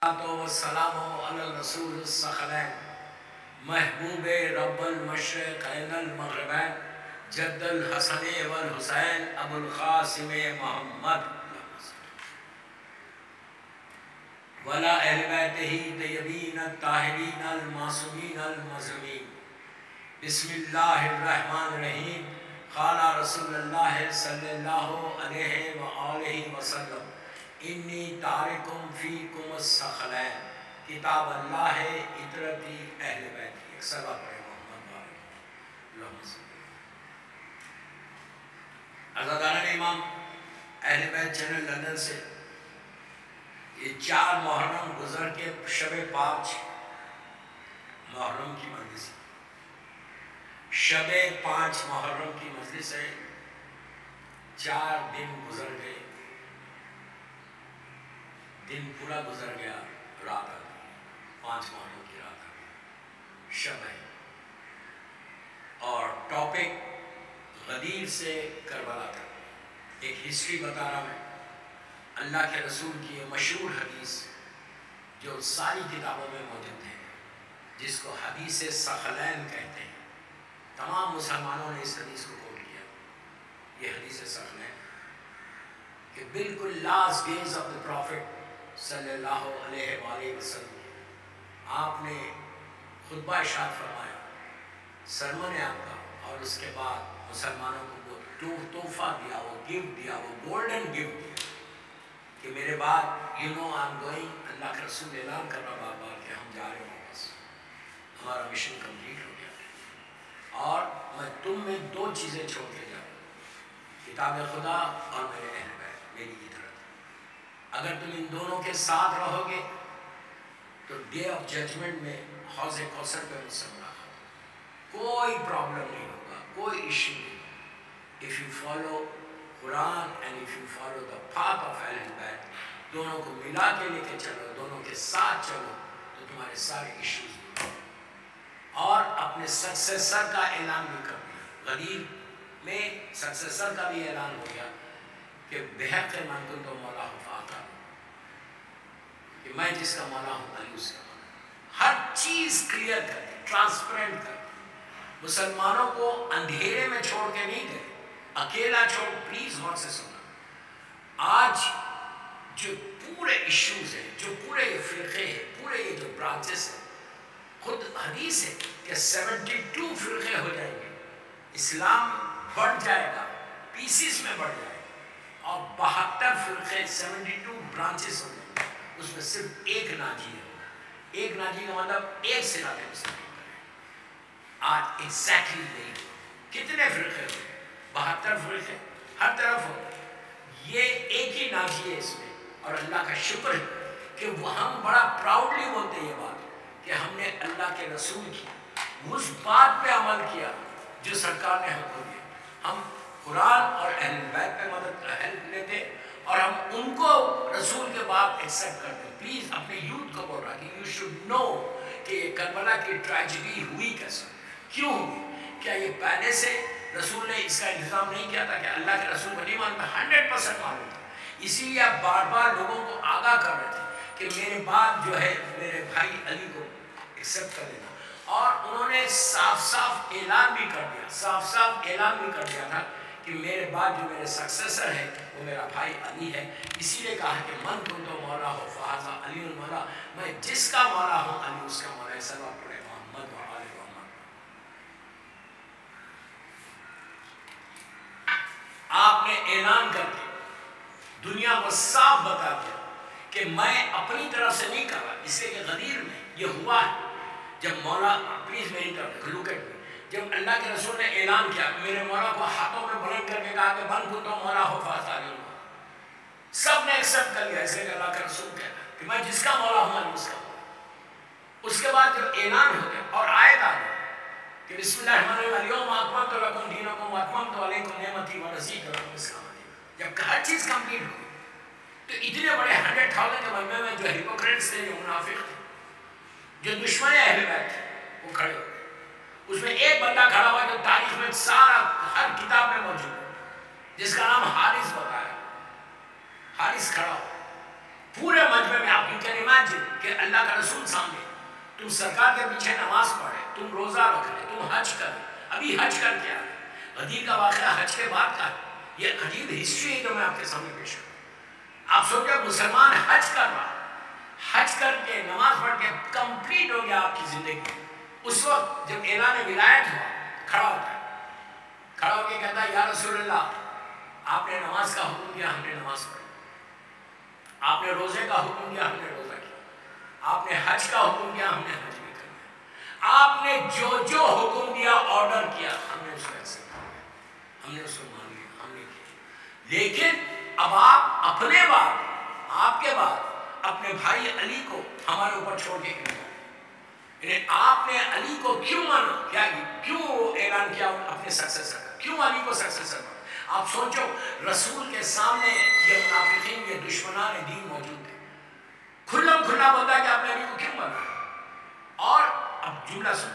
والسلام علی الرسول الثقلین محبوب رب المشرقین المغربین جد الحسن والحسین ابو القاسم محمد ولا اہل بیتہ طیبین الطاہرین المعصومین المظلومین بسم اللہ الرحمن الرحیم قال رسول اللہ صلی اللہ علیہ وآلہ وسلم انی تارکم فیکم الثقلین کتاب اللہ ہے اطرتی اہل بیت ایک سبا پڑھے محمد بارک اللہم صلی عزاداران امام اہل بیت چینل لندن سے یہ 4 محرم گزر کے شب 5 محرم کی مجلس شب 5 محرم کی مجلس ہے 4 دن گزر گئے دن پورا گزر گیا رات آ گئی 5 محرم کی رات آ گئی شب ہے اور ٹاپک غدیر سے کربلا تک ایک ہسٹری بتا رہا میں اللہ کے رسول کی یہ مشہور حدیث جو ساری کتابوں میں موجود ہے جس کو حدیث ثقلین کہتے ہیں تمام مسلمانوں نے اس حدیث کو کوٹ کیا یہ حدیث ثقلین کہ بالکل last days of the prophet صلی اللہ علیہ وآلہ وسلم آپ نے خطبہ ارشاد فرمایا سرمن آپ کا اور اس کے بعد مسلمانوں کو وہ تحفہ دیا وہ گفٹ دیا وہ گولڈن گفٹ دیا کہ میرے بعد you know I am going اللہ کے رسول اعلان کر رہا بار بار کہ ہم جا رہے ہیں بس ہمارا مشن کمپلیٹ ہو گیا اور میں تم میں 2 چیزیں چھوڑ کے جا رہا ہوں کتاب خدا اور میرے اہل بیت میری اطاعت اگر تم ان دونوں کے ساتھ رہو گے تو ڈے آف ججمنٹ میں حوض کوثر پہ مجھ سے ملاقات کوئی پرابلم نہیں ہوگا کوئی ایشو نہیں ہوگا if you follow Quran and if you follow the path of اہل بیت دونوں کو ملا کے لے کے چلو دونوں کے ساتھ چلو تو تمہارے سارے ایشوز دور اور اپنے سکسیسر کا اعلان بھی کر دیا غدیر میں سکسیسر کا بھی اعلان ہو گیا کہ بحق من کنت مولا فاطا کہ میں جس کا مولا ہوں علی اس کا مولا ہر چیز کلیئر کر دی ٹرانسپیرنٹ کر دی مسلمانوں کو اندھیرے میں چھوڑ کے نہیں گئے اکیلا چھوڑ پلیز غور سے سننا آج جو پورے ایشوز ہیں جو پورے فرقے ہیں پورے یہ جو برانچز ہیں خود حدیث ہے کہ 72 فرقے ہو جائیں گے اسلام بڑھ جائے گا پیسز میں بڑھ جائے گا اور 72 فرقے 72 برانچز ہو جائیں گے اس میں صرف ایک ناجی ہے ایک ناجی کا مطلب ایک صراط مستقیم پر آج ایگزیکٹلی نہیں کتنے فرقے ہوئے 72 فرقے ہر طرف ہو یہ ایک ہی ناجی ہے اس میں اور اللہ کا شکر ہے کہ وہ ہم بڑا پراؤڈلی بولتے ہیں یہ بات کہ ہم نے اللہ کے رسول کی اس بات پہ عمل کیا جو سرکار نے ہم کو دیا ہم قرآن اور اہل بیت پہ مدد ہیلپ لیتے اور ہم ان کو رسول کے بعد ایکسیپٹ کرتے پلیز اپنے یوتھ کو بول رہا کہ یو شوڈ نو کہ یہ کربلا کی ٹریجڈی ہوئی کیسا کیوں ہوئی کیا یہ پہلے سے رسول نے اس کا انتظام نہیں کیا تھا کہ اللہ کے رسول کو نہیں مانتا 100% معلوم تھا اسی لیے آپ بار بار لوگوں کو آگاہ کر رہے تھے کہ میرے بعد جو ہے میرے بھائی علی کو ایکسیپٹ کر لینا اور انہوں نے صاف صاف اعلان بھی کر دیا تھا کہ میرے بعد جو میرے سکسیسر ہے وہ میرا بھائی علی ہے اسی لیے کہا کہ من کنت مولا ہو فہذا علی المولا میں جس کا مولا ہوں علی اس کا مولا ہے صلوات پڑھے محمد و آل محمد آپ نے اعلان کر کے دنیا کو صاف بتا دیا کہ میں اپنی طرف سے نہیں کر رہا اس لیے کہ غدیر میں یہ ہوا ہے جب مولا پلیز میری طرف لوک ایٹ می جب اللہ کے رسول نے اعلان کیا میرے مولا کو ہاتھوں میں بلند کر کے کہا کہ من کنت مولا ہو فہذا علی المولا سب نے ایکسیپٹ کر لیا اس لیے کہ اللہ کا رسول کہتا کہ میں جس کا مولا ہوں علی اس کا مولا اس کے بعد جب اعلان ہو گیا اور آیت آ گئی کہ بسم اللہ الرحمن الرحیم الیوم اکملت لکم دینکم واتممت علیکم نعمتی ورضیت لکم الاسلام دینًا جب ہر چیز کمپلیٹ ہوئی تو اتنے بڑے 100,000 کے مجمع میں جو ہپوکریٹس تھے جو منافق تھے جو دشمن اہل بیت تھے وہ کھڑے ہو گئے اس میں ایک بندہ کھڑا ہوا جو تاریخ میں سارا ہر کتاب میں موجود ہے جس کا نام حارث بتایا حارث کھڑا ہوا پورے مجمع میں آپ کین امیجن امیجن کہ اللہ کا رسول سامنے، تم سرکار کے پیچھے نماز پڑھے، تم روزہ رکھ رہے، تم حج کر رہے، ابھی حج کر کے آ رہے. غدیر کا واقعہ حج کے بعد کا ہے. یہ عجیب ہسٹری ہے جو میں آپ کے سامنے پیش کروں. آپ سوچیں مسلمان حج کر رہا، حج کر کے نماز پڑھ کے کمپلیٹ ہو گیا آپ کی زندگی. اس وقت جب اعلان ولایت ہوا، کھڑا ہوتا ہے، کھڑا ہو کے کہتا ہے یا رسول اللہ، آپ نے نماز کا حکم دیا، ہم نے نماز پڑھی. آپ نے روزے کا حکم دیا، ہم نے روزہ کیا. آپ نے حج کا حکم دیا، ہم نے حج بھی کر دیا. آپ نے جو جو حکم دیا، آرڈر کیا، ہم نے اس کو ایکسپٹ کیا، ہم نے اس کو مان لیا، ہم نے کیا. لیکن اب آپ اپنے بعد، آپ کے بعد اپنے بھائی علی کو ہمارے اوپر چھوڑ کے کیوں؟ یعنی آپ نے علی کو کیوں مانا؟ کیا کیوں اعلان کیا اپنے سکسیسر کا؟ کیوں علی کو سکسیسر مانا؟ آپ سوچو، رسول کے سامنے یہ منافقین، یہ دشمنان دین موجود تھے. کھلم کھلا بولتا ہے کہ آپ نے علی کو کیوں مانا؟ اور اب جملہ سن،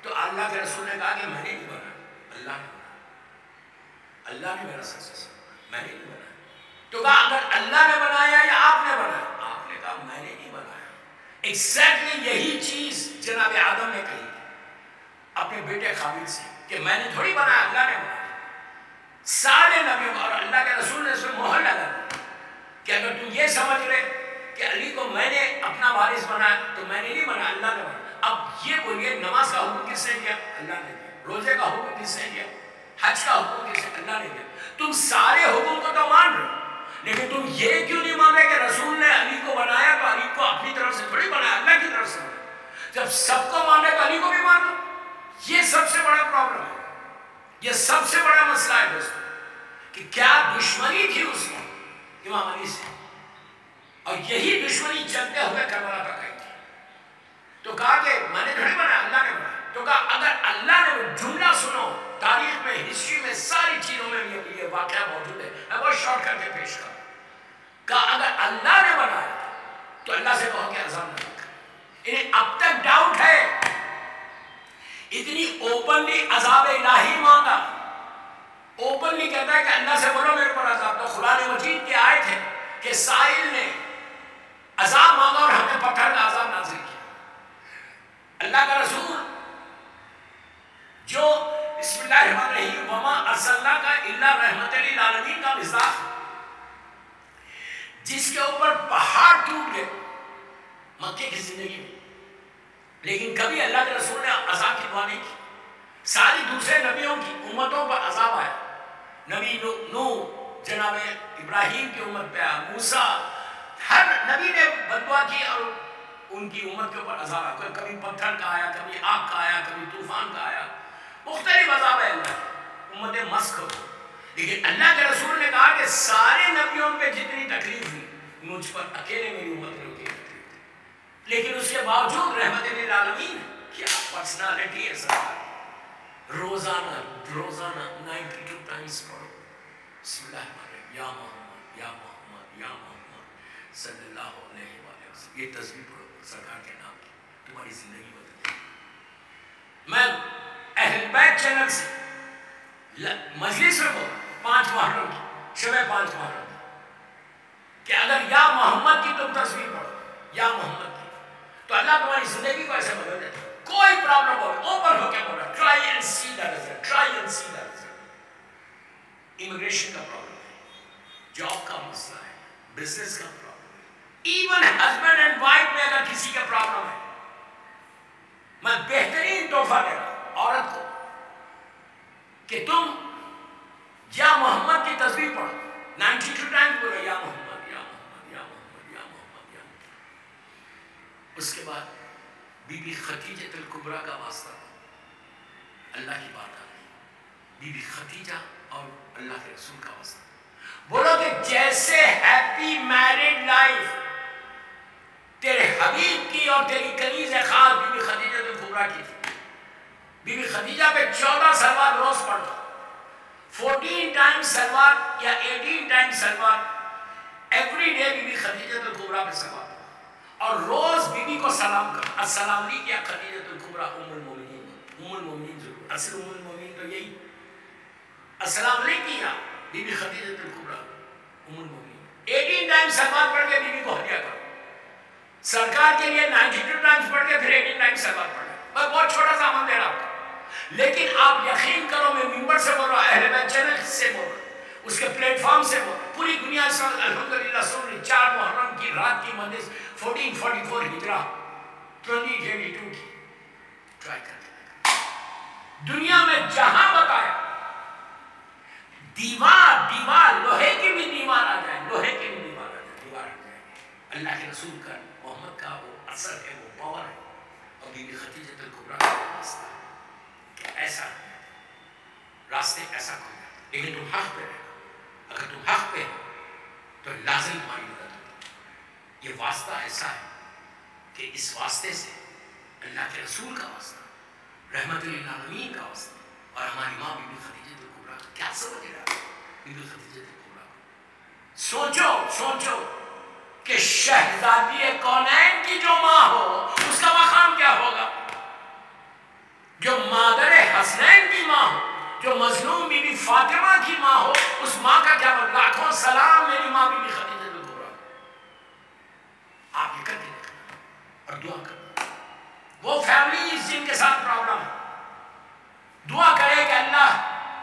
تو اللہ کے رسول نے کہا کہ میں نے نہیں بنا، اللہ نے بنا، اللہ نے میرا سکسیسر، میں نے نہیں بنا. تو کہا اگر اللہ نے بنایا یا آپ نے بنایا؟ آپ نے کہا میں نے نہیں بنایا. ایگزیکٹلی یہی چیز جناب آدم نے کہی اپنے بیٹے قابیل سے کہ میں نے تھوڑی بنایا، اللہ نے بنایا. سارے نبیوں اور اللہ کے رسول نے اس میں مہر لگا دی کہ اگر تم یہ سمجھ رہے کہ علی کو میں نے اپنا وارث بنایا تو میں نے نہیں بنایا، اللہ نے بنایا. اب یہ بولیے نماز کا حکم کس نے دیا؟ اللہ نے دیا. روزے کا حکم کس نے دیا؟ حج کا حکم کس نے؟ اللہ نے دیا. تم سارے حکم کو تو مان رہے، لیکن تم یہ کیوں نہیں مان رہے کہ رسول نے علی کو بنایا تو علی کو اپنی طرف سے تھوڑی بنایا، اللہ کی طرف سے بنایا. جب سب کو مان رہے تو علی کو بھی مان لو. یہ سب سے بڑا پرابلم ہے، یہ سب سے بڑا مسئلہ ہے دوستو، کہ کیا دشمنی تھی اس میں امام علی سے، اور یہی دشمنی چلتے ہوئے کربلا تک آئی تھی. تو کہا کہ میں نے تھوڑی بنایا، اللہ نے بنایا. تو کہا اگر اللہ نے، جملہ سنو، تاریخ میں، ہسٹری میں، ساری چیزوں میں یہ واقعہ موجود ہے. میں بہت شارٹ کر کے پیش کروں. کہا اگر اللہ نے بنایا تو اللہ سے کہو کہ عذاب نہ کرے. انہیں اب تک ڈاؤٹ ہے، اتنی اوپنلی عذاب الہی مانگا، اوپنلی کہتا ہے کہ اللہ سے بولو میرے پر عذاب. تو قرآن مجید کی آیت ہے کہ سائل نے عذاب مانگا اور ہمیں پتھر کا عذاب نازل کیا. اللہ کا رسول جو بسم اللہ الرحمن الرحیم وما ارسلناک الا رحمت للعالمین کا مزاج، جس کے اوپر پہاڑ ٹوٹ گئے مکے کی زندگی میں، لیکن کبھی اللہ کے رسول نے عذاب کی دعا نہیں کی. ساری دوسرے نبیوں کی امتوں پر عذاب آیا. نبی نوح جناب ابراہیم کی امت پہ آیا، موسیٰ، ہر نبی نے بددعا کی اور ان کی امت کے اوپر عذاب آیا. کبھی پتھر کا آیا، کبھی آگ کا آیا، کبھی طوفان کا آیا. مختلف عذاب ہے اللہ کی، امتیں مسخ ہو. لیکن اللہ کے رسول نے کہا کہ سارے نبیوں پہ جتنی تکلیف ہوئی مجھ پر اکیلے میری امت نے اتنی تکلیف دی. لیکن اس کے باوجود رحمت للعالمین، کیا پرسنالٹی ہے سرکار. روزانہ 92 ٹائمز پڑھو بسم اللہ الرحمن الرحیم، یا محمد یا محمد یا محمد صلی اللہ علیہ وسلم. یہ تسبیح پڑھو سرکار کے نام کی، تمہاری زندگی بدل جائے. میں اہل بیت چینل سے مجلس میں بولا 5 محرم کی، شب 5 محرم کی، کہ اگر یا محمد کی تم تسبیح پڑھو، یا محمد کی، تو اللہ تمہاری زندگی کو ایسے بدل دیتا ہے. کوئی پرابلم ہو، اوپن ہو کے بولا try and see the result, try and see the result. Immigration کا پرابلم ہے، جاب کا مسئلہ ہے، بزنس کا پرابلم ہے، ایون ہسبینڈ اینڈ وائف میں اگر کسی کا پرابلم ہے، میں بہترین تحفہ دے رہا ہوں عورت کو کہ تم یا محمد کی تسبیح پڑھو 92 ٹائمز بولو یا محمد یا محمد یا محمد یا محمد یا محمد. اس کے بعد بی بی خدیجہ الکبریٰ کا واسطہ اللہ کی بات آ گئی. بی بی خدیجہ اور اللہ کے رسول کا واسطہ بولو کہ جیسے ہیپی میرڈ لائف تیرے حبیب کی اور تیری کنیز خاص بی بی خدیجہ الکبریٰ کی تھی. بی بی خدیجہ پہ 14 سلوات روز پڑھتا، 14 ٹائمز سلوات یا 18 ٹائمز سلوات ایوری ڈے بی بی خدیجہ الکبریٰ پہ سلوات، اور روز بی بی کو سلام کر، السلام علیکم یا خدیجہ الکبریٰ ام المومنین. ام المومنین ضرور، اصل ام المومنین تو یہی، السلام علیکم یا بی بی خدیجہ الکبریٰ ام المومنین. 18 ٹائم سلوات پڑھ کے بی بی کو ہدیہ کرو. سرکار کے لیے 92 ٹائمز پڑھ کے پھر 18 ٹائمز سلوات پڑھ رہا ہوں. میں بہت چھوٹا سا عمل دے رہا ہوں، لیکن آپ یقین کرو میں ممبر سے بول رہا ہوں، اہل بیت چینل سے بول رہا ہوں، اس کے پلیٹ فارم سے بول رہا ہوں. پوری دنیا سے الحمدللہ سن رہی. 4 محرم کی رات کی مجلس 1444 ہجرہ 2022 کی ٹرائی کر کے دنیا میں جہاں بتایا دیوار لوہے کی بھی دیوار آ جائے، لوہے کی بھی دیوار آ جائے، دیوار آ جائے. اللہ کے رسول کا محمد کا وہ اثر ہے، وہ پاور ہے. اور بی بی خدیجہ الکبریٰ کا راستہ کہ ایسا راستے ایسا کھل جاتا. لیکن تم حق پہ رہو. اگر تم حق پہ ہو تو لازم تمہاری مدد ہوگی. یہ واسطہ ایسا ہے کہ اس واسطے سے اللہ کے رسول کا واسطہ، رحمت للعالمین کا واسطہ، اور ہماری ماں بی بی خدیجہ الکبریٰ کا. کیا سمجھ رہا ہے بی بی خدیجہ الکبریٰ کو؟ سوچو کہ شہزادی کونین کی جو ماں ہو اس کا مقام کیا ہوگا، جو مادر حسنین کی ماں ہو، جو مظلوم بی بی فاطمہ کی ماں ہو، اس ماں کا کیا ہوگا. لاکھوں سلام میری ماں بی بی خدیجہ الکبریٰ. آپ یہ کر کے دیکھنا اور دعا کرنا. وہ فیملیز جن کے ساتھ پرابلم ہے، دعا کرے کہ اللہ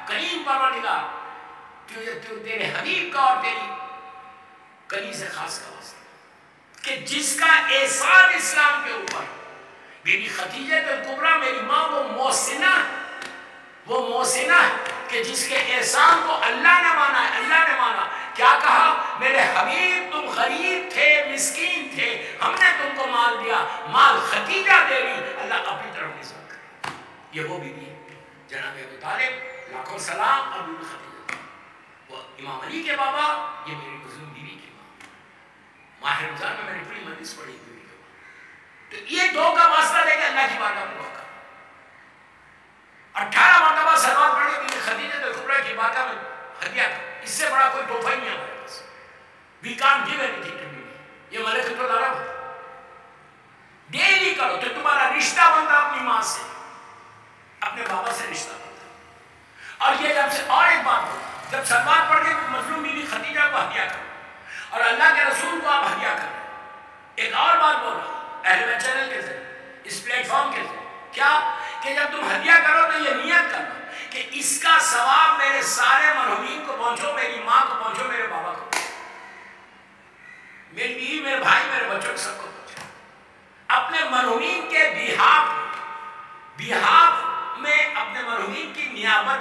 کریم پروردگار تیرے حبیب کا اور تیری کلی سے خاص کا واسطہ کہ جس کا احسان اسلام کے اوپر. بی بی خدیجہ الکبریٰ میری ماں وہ محسنہ ہے کہ جس کے احسان کو اللہ نے مانا ہے. اللہ نے مانا کیا کہا، میرے حبیب تم غریب تھے، مسکین تھے، ہم نے تم کو مال دیا، مال خدیجہ دے رہی. اللہ اپنی طرف نسبت کرے. یہ وہ بی بی جناب ابو طالب لاکھوں سلام، اور بی بی خدیجہ وہ امام علی کے بابا، یہ میری مظلوم بیوی کی ماں. ماہ رمضان میں میں نے پوری مجلس پڑھی بیوی کے بابا. تو یہ دو کا واسطہ لے کے اللہ کی بارگاہ میں دعا کرنا. 18 مرتبہ سلوات پڑھ کے بی بی خدیجہ الکبریٰ کی بارگاہ میں ہدیہ کرنا. اس سے بڑا کوئی تحفہ ہی نہیں ہمارے پاس. We can't give anything to بیوی. یہ ملکۃ العرب ہے. ڈیلی کرو تو تمہارا رشتہ بنتا اپنی ماں سے، اپنے بابا سے رشتہ بنتا. اور یہ جب سے اور ایک بات ہو، جب سلوات پڑھ کے مظلوم بی بی خدیجہ کو ہدیہ کرو اور اللہ کے رسول کو آپ ہدیہ کریں. ایک اور بات بول رہا ہوں اہل بیت چینل کے ذریعے، اس پلیٹ فارم کے ذریعے، کیا کہ جب تم ہدیہ کرو تو یہ نیت کرنا کہ اس کا ثواب میرے سارے مرحومین کو پہنچو، میری ماں کو پہنچو، میرے بابا کو پہنچو، میری بیوی، میرے بھائی، میرے بچوں سب کو پہنچو. اپنے مرحومین کے بیہاف میں اپنے مرحومین کی نیابت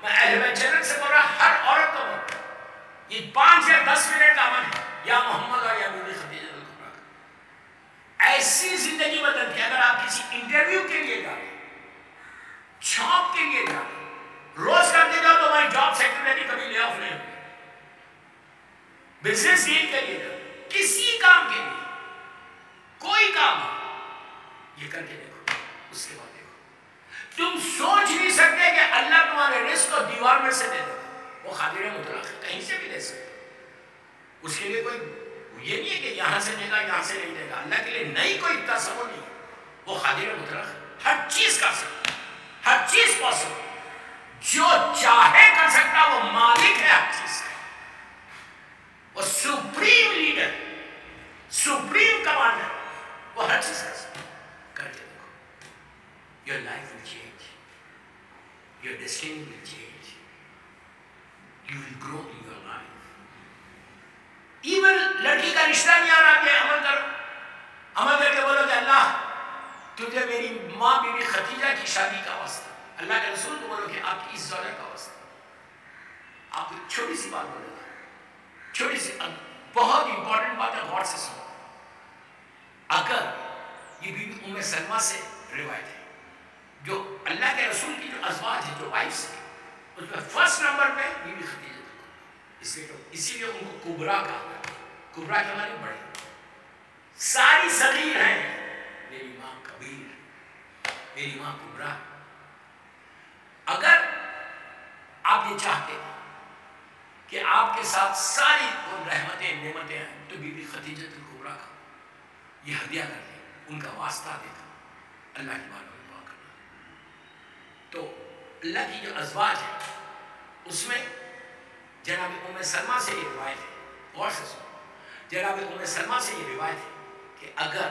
میں اہل بیت چینل سے بول رہا ہر عورت کو بول رہا یہ 5 یا 10 منٹ کا عمل ہے. یا محمد اور یا بی بی خدیجہ الکبریٰ کا ایسی زندگی بدل کے اگر آپ کسی انٹرویو کے لیے جا رہے، جاب کے لیے جا رہے، روز کرتے جاؤ تو ہماری جاب سیکرٹری کبھی لے آف نہیں ہوگی. بزنس ڈیل کے لیے جاؤ، کسی کام کے لیے، کوئی کام یہ کر کے دیکھو. اس کے بعد دیکھو تم سوچ نہیں سکتے کہ اللہ تمہارے رزق کو دیوار میں سے دے دے. وہ قادر مطلق کہیں سے بھی دے سکتے. اس کے لیے کوئی یہ نہیں ہے کہ یہاں سے دے گا یہاں سے نہیں دے گا. اللہ کے لیے نہیں کوئی تصور نہیں. وہ قادر مطلق ہر چیز کر سکتا، ہر چیز پاسبل. جو چاہے کر سکتا، وہ مالک ہے ہر چیز کا. وہ سپریم لیڈر، سپریم کمانڈر، وہ ہر چیز کر سکتا. کر کے دیکھو. Your life will change. Your destiny will change. You will grow in your life. Even لڑکی کا رشتہ نہیں آ رہا کہ عمل کرو. عمل کر کے بولو کہ اللہ تجھے میری ماں بی بی خدیجہ کی شادی کا واسطہ. اللہ کے رسول کو بولو کہ آپ کی اس زوجہ کا واسطہ. آپ کو چھوٹی سی بات بولے گا، چھوٹی سی بہت امپورٹنٹ بات ہے، غور سے سنو. اگر یہ بی بی ام سلمہ سے روایت ہے، جو اللہ کے رسول کی جو ازواج ہیں، جو وائفس ہیں، اس میں فرسٹ نمبر پہ بی بی خدیجہ. اسی لیے ان کو کبریٰ کہا جاتا ہے. کبریٰ کے معنی بڑے. ساری صغیر ہیں، میری ماں کبیر، میری ماں کبریٰ. اگر آپ یہ چاہتے ہیں کہ آپ کے ساتھ ساری رحمتیں نعمتیں ہیں تو بی بی خدیجہ الکبریٰ کا یہ ہدیہ کر لیں، ان کا واسطہ دے کر اللہ کی بارگاہ میں دعا کرنا. تو اللہ کی جو ازواج ہیں اس میں جناب ام سلمہ سے یہ روایت ہے. غور سے سنو. جناب ام سلمہ سے یہ روایت ہے کہ اگر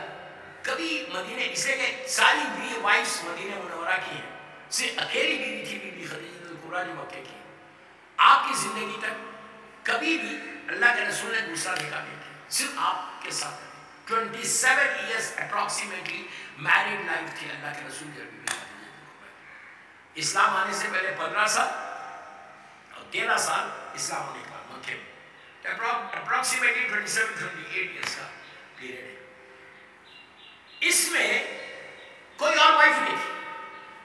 کبھی مدینے، اس لیے کہ ساری بیوی وائفس مدینہ منورہ کی ہیں، صرف اکیلی بیوی تھی بی بی خدیجہ الکبریٰ جو مکے کی، آپ کی زندگی تک کبھی بھی اللہ کے رسول نے دوسرا نکاح نہیں کیا، صرف آپ کے ساتھ 27 ایئرس اپروکسیمیٹلی میرڈ لائف تھی اللہ کے رسول کی اور بی بی خدیجہ الکبریٰ۔ اسلام آنے سے پہلے 15 سال اور 13 سال اسلام ہونے کے بعد مکے میں، اپروکسیمیٹلی 27-28 ایئرس کا پیریڈ ہے۔ اس میں کوئی اور وائف نہیں تھی۔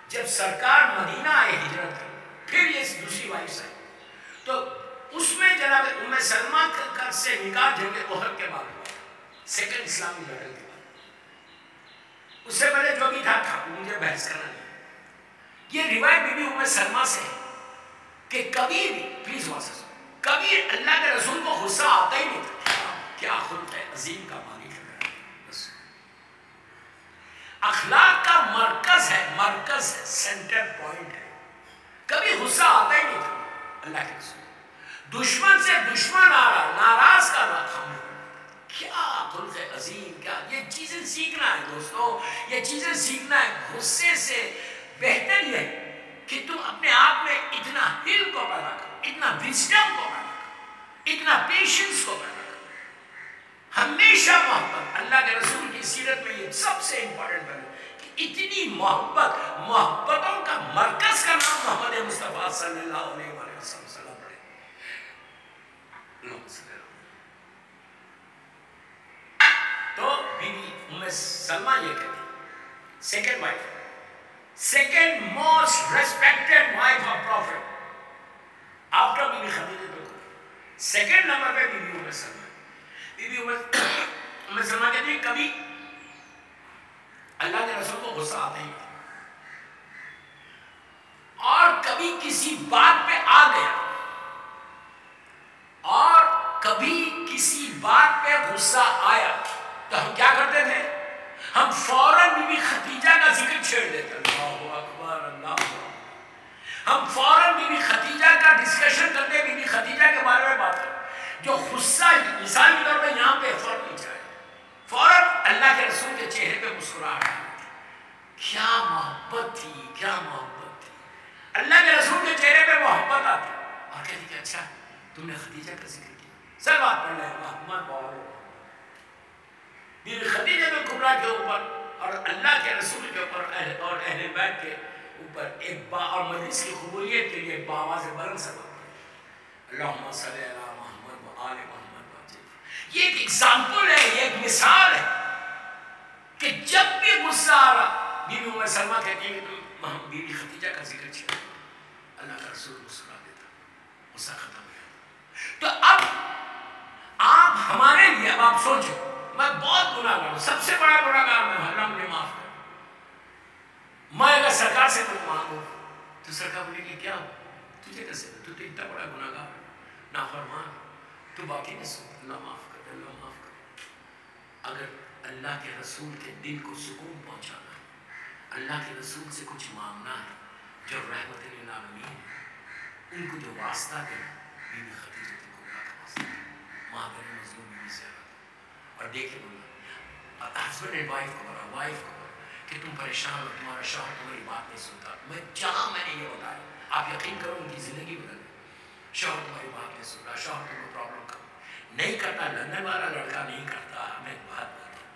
جب سرکار مدینہ آئے ہجرت پھر یہ دوسری وائف آئی، تو اس میں جناب ام سلمہ سے نکاح جنگ احد کے بعد ہوا، سیکنڈ اسلامی بیٹل کے بعد۔ اس سے پہلے جو بھی تھا مجھے بحث کرنا نہیں۔ یہ روایت بی بی ام سلمہ سے ہے کہ کبھی بھی پلیز واسطہ کبھی اللہ کے رسول کو غصہ آتا ہی نہیں تھا۔ کیا خلق ہے عظیم کا مالک ہے میرا رسول، اخلاق کا مرکز ہے، مرکز ہے، سینٹر پوائنٹ ہے، کبھی غصہ آتا ہی نہیں تھا اللہ کے رسول۔ دشمن سے دشمن آ رہا ناراض کر رہا تھا، کیا خلق ہے عظیم، کیا یہ چیزیں سیکھنا ہے دوستو، یہ چیزیں سیکھنا ہے۔ غصے سے بہتر یہ ہے کہ تم اپنے آپ میں اتنا علم کو پیدا کرو، اتنا وزڈم کو پیدا کرو، اتنا پیشنس کو پیدا کرو، ہمیشہ محبت۔ اللہ کے رسول کی سیرت میں یہ سب سے امپورٹنٹ ہے کہ اتنی محبت، محبتوں کا مرکز کا نام محمد مصطفیٰ صلی اللہ علیہ وسلم پڑھے۔ تو بی بی ام سلمہ یہ کہتی second wife, second most respected wife of prophet after بی بی خدیجہ الکبریٰ، سیکنڈ نمبر پہ بی بی ام سلمہ۔ بی بی ام سلمہ کہتی ہے کبھی اللہ کے رسول کو غصہ آتا ہی نہیں، اور کبھی کسی بات پہ آ گیا اور کبھی کسی بات پہ غصہ آیا تو ہم کیا کرتے تھے؟ ہم فوراً بی بی خدیجہ کا ذکر چھیڑ دیتے، اللہ اکبر اللہ اکبر، ہم فوراً بی بی خدیجہ کا ڈسکشن کرتے، بی بی خدیجہ کے بارے میں بات کرتے۔ جو غصہ مثال کے طور پہ یہاں پہ فوراً نہیں چاہے، فوراً اللہ کے رسول کے چہرے پہ مسکراہٹ آئی، کیا محبت تھی، کیا محبت تھی۔ اللہ کے رسول کے چہرے پہ محبت آتی اور کہتی کہ اچھا تم نے خدیجہ کا ذکر کیا، سر بات پڑھ لیں محمد بابا بی بی خدیجہ الکبریٰ کے اوپر اور اللہ کے رسول کے اوپر اور اہل بیت کے اوپر ایک اور مجلس کی قبولیت کے لیے بآواز بلند سے بات کریں، اللہم صلی علی محمد و آل محمد وجل۔ یہ ایک ایگزامپل ہے، یہ ایک مثال ہے کہ جب بھی غصہ آ رہا بی بی ام سلمہ کہتی ہے کہ تم بی بی خدیجہ کا ذکر چھیڑ، اللہ کا رسول مسکرا دیتا، غصہ ختم ہو جاتا۔ تو اب آپ ہمارے لیے اب آپ سوچیں، میں بہت گناہ گار ہوں، سب سے بڑا گناہ گار میں ہوں، اللہ مجھے معاف کر۔ میں اگر سرکار سے کچھ مانگوں تو سرکار بولے کہ کیا تجھے کیسے، تو اتنا بڑا گناہ گار نافرمان، تو باقی نہیں سن، اللہ معاف کر، اللہ معاف کر۔ اگر اللہ کے رسول کے دل کو سکون پہنچانا ہے، اللہ کے رسول سے کچھ مانگنا ہے جو رحمت للعالمین ہے، ان کو جو واسطہ دے بی بی خدیجہ الکبریٰ کا واسطہ ہے، مادر مظلوم بی بی زینب۔ اور دیکھیں ہسبینڈ اینڈ وائف کو بڑا، وائف کو کہ تم پریشان ہو، تمہارا شوہر تمہاری بات نہیں سنتا، میں نے یہ بتایا، آپ یقین کرو ان کی زندگی بدل گئی۔ شوہر تمہاری بات نہیں سن رہا، شوہر تم کو پرابلم نہیں کرتا، لندن والا لڑکا نہیں کرتا، میں ایک بات بولتا ہوں،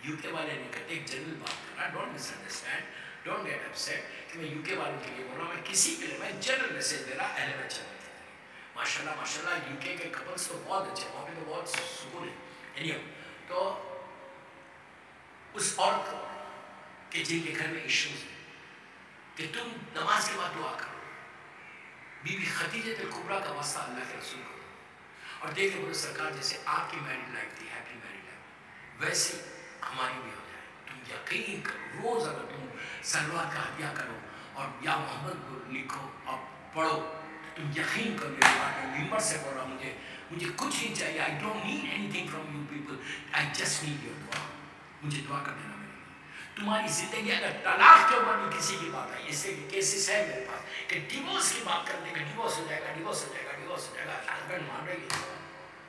یو کے والے نہیں کرتے، ایک جنرل بات کر رہا، don't misunderstand, don't get upset کہ میں یو کے والوں کے لیے بول رہا ہوں، میں کسی کے لیے، میں جنرل میسیج دے رہا، اہل بیت چلنے کے لیے۔ ماشاءاللہ ماشاءاللہ یو کے کپلس تو بہت اچھے، وہاں پہ تو بہت سکون ہے۔ تو اس عورت کو کہ جن کے گھر میں ایشوز ہیں کہ تم نماز کے بعد دعا کرو، بی بی خدیجہ الکبریٰ کا واسطہ اللہ کے رسول کو، اور دیکھیں بولے سرکار جیسے آپ کی میرڈ لائف تھی، ہیپی میرڈ لائف، ویسے ہماری بھی ہو جائے۔ تم یقین کرو، روز اگر تم سلوات کا ہدیہ کرو اور یا محمد کو لکھو اور پڑھو، تم یقین کرو میری بات، میں ممبر سے بول رہا ہوں، مجھے کچھ نہیں چاہیے، I don't need anything from you people, I just need your دعا، مجھے دعا کر دینا میرے لیے۔ تمہاری زندگی اگر طلاق کے اوپر بھی کسی کی بات آئی، اس سے کیسز ہے میرے پاس کہ ڈیورس کی بات کرتے کہ ڈیورس ہو جائے گا، ڈیورس ہو جائے گا، ڈیورس ہو جائے گا، ہسبینڈ مان رہی ہے،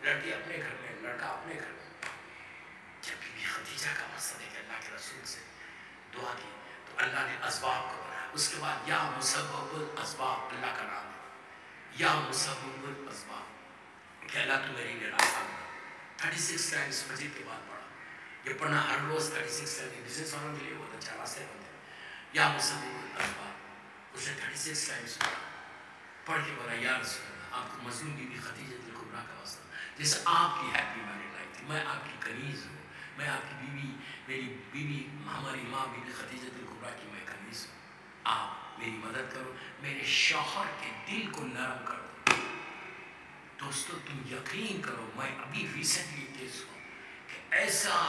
لڑکی اپنے گھر میں، لڑکا اپنے گھر میں، جب بی بی خدیجہ خدیجہ کا واسطہ دے کے اللہ کے رسول سے دعا کی تو اللہ نے اسباب کو بنایا. اس کے بعد یا مسبب الاسباب اللہ کا نام ہے, یا مسبب الاسباب کہ اللہ تو میرے لیے راستہ بنا. 36 ٹائمز فجر کے بعد پڑھا. یہ پڑھنا ہر روز 36 ٹائمز بزنس والوں کے لیے بہت اچھا راستے بنتے ہیں. یا مسبب الاسباب اس نے 36 ٹائمز پڑھا. پڑھ کے بولا یا رسول اللہ آپ کو مظلوم بی بی خدیجہ الکبریٰ کا واسطہ, جیسے آپ کی ہیپی میرڈ لائف تھی, میں آپ کی کنیز ہوں, میں آپ کی بیوی, میری بیوی ہماری ماں بی بی خدیجہ الکبریٰ کی میں کنیز ہوں, آپ میری مدد کرو, میرے شوہر کے دل کو نرم کر دو. دوستو تم یقین کرو میں ابھی ریسنٹلی کیس ہوں کہ ایسا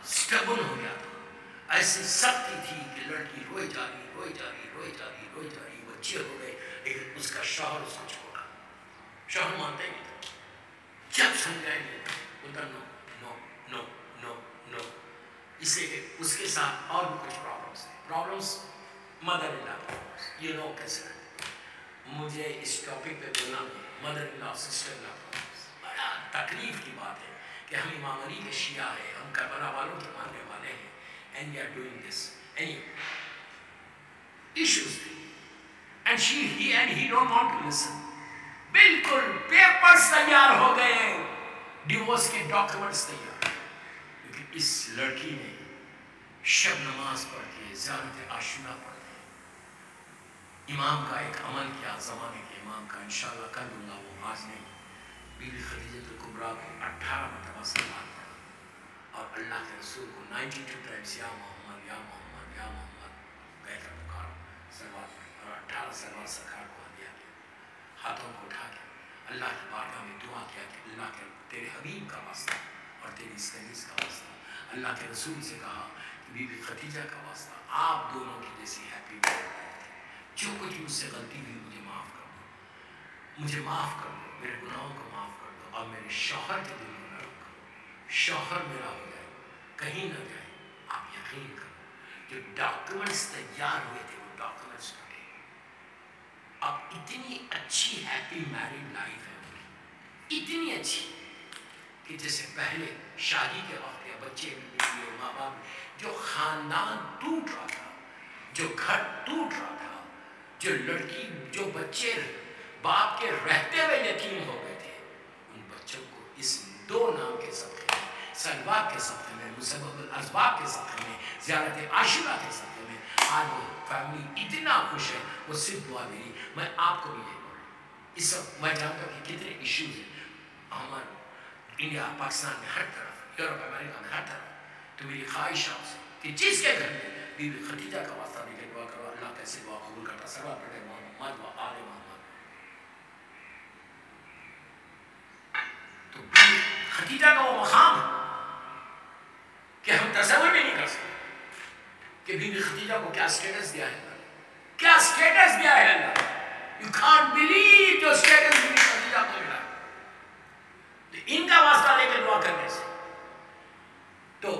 سٹبن ہو گیا تھا, ایسی سختی تھی کہ لڑکی روئی جا رہی, بچے ہو گئے, لیکن اس کا شوہر اس کو چھوڑا. شوہر مانتا ہی نہیں تھا, جب سمجھائیں گے بولتا نو نو نو نو نو. اس لیے کہ اس کے ساتھ اور بھی کچھ پرابلمس مدر ان لا پرابلمس, یہ نو کیسے رہتے. مجھے اس ٹاپک پہ بولنا mother in law sister in law problems بڑا تکلیف کی بات ہے کہ ہم امام علی کے شیعہ ہیں, ہم کربلا والوں کے ماننے والے ہیں, and we are doing this anyway issues and he don't want to listen. بالکل پیپرز تیار ہو گئے, ڈیورس کے ڈاکیومنٹس تیار, لیکن اس لڑکی نے شب نماز پڑھ کے زیارت عاشورہ پڑھ کے امام کا ایک عمل کیا, زمانے کے امام کا, انشاءاللہ کر دوں گا وہ آج نہیں. بی بی خدیجہ الکبریٰ کو 18 مرتبہ سلام پڑھا اور اللہ کے رسول کو 92 ٹائمز یا محمد یا محمد یا محمد کہہ کر پکارا, سلوات پڑھی, اور 18 سلوات سرکار کو دیا گیا. ہاتھوں کو اٹھا کے اللہ کی بارگاہ میں دعا کیا کہ اللہ کے تیرے حبیب کا واسطہ اور تیری اس کنیز کا واسطہ, اللہ کے رسول سے کہا کہ بی بی خدیجہ کا واسطہ, آپ دونوں کی جیسی ہیپی میرڈ لائف تھی, جو کچھ مجھ سے غلطی ہوئی مجھے معاف کر دو, مجھے معاف کر دو, میرے گناہوں کو معاف کر دو, اور میرے شوہر کے دل کو نرم کرو, شوہر میرا ہو جائے, کہیں نہ جائے. آپ یقین کرو جو ڈاکیومنٹس تیار ہوئے تھے وہ ڈاکیومنٹس ٹوٹے. اب اتنی اچھی ہیپی میرڈ لائف ہے ان کی, اتنی اچھی کہ جیسے پہلے شادی کے وقت یا بچے بیوی ماں باپ, جو خاندان ٹوٹ رہا تھا, جو گھر ٹوٹ رہا تھا, جو لڑکی جو بچے باپ کے رہتے ہوئے یتیم ہو گئے تھے, ان بچوں کو اس 2 نام کے صدقے میں, سلوات کے صدقے میں, مسبب الاسباب کے صدقے میں, زیارت عاشورہ کے صدقے میں, آج وہ فیملی اتنا خوش ہے, وہ صرف دعا میری. میں آپ کو بھی یہ بول رہا ہوں, اس وقت میں جانتا ہوں کہ کتنے ایشوز ہیں ہمارے انڈیا, پاکستان میں, ہر طرف, یورپ, امریکہ میں, ہر طرف. تو میری خواہش آپ سے کہ جس کے گھر میں بی بی خدیجہ کا واسطہ دے کے دعا کرو, اللہ کیسے دعا قبول کرتا. سلوات پڑھے محمد و آل محمد. تو بی بی خدیجہ کا وہ مقام کہ ہم تصور بھی نہیں کر سکتے کہ بی بی خدیجہ کو کیا سٹیٹس دیا ہے, کیا سٹیٹس دیا ہے اللہ. You can't believe جو سٹیٹس بی بی خدیجہ کو ملا. ان کا واسطہ لے کے دعا کرنے سے تو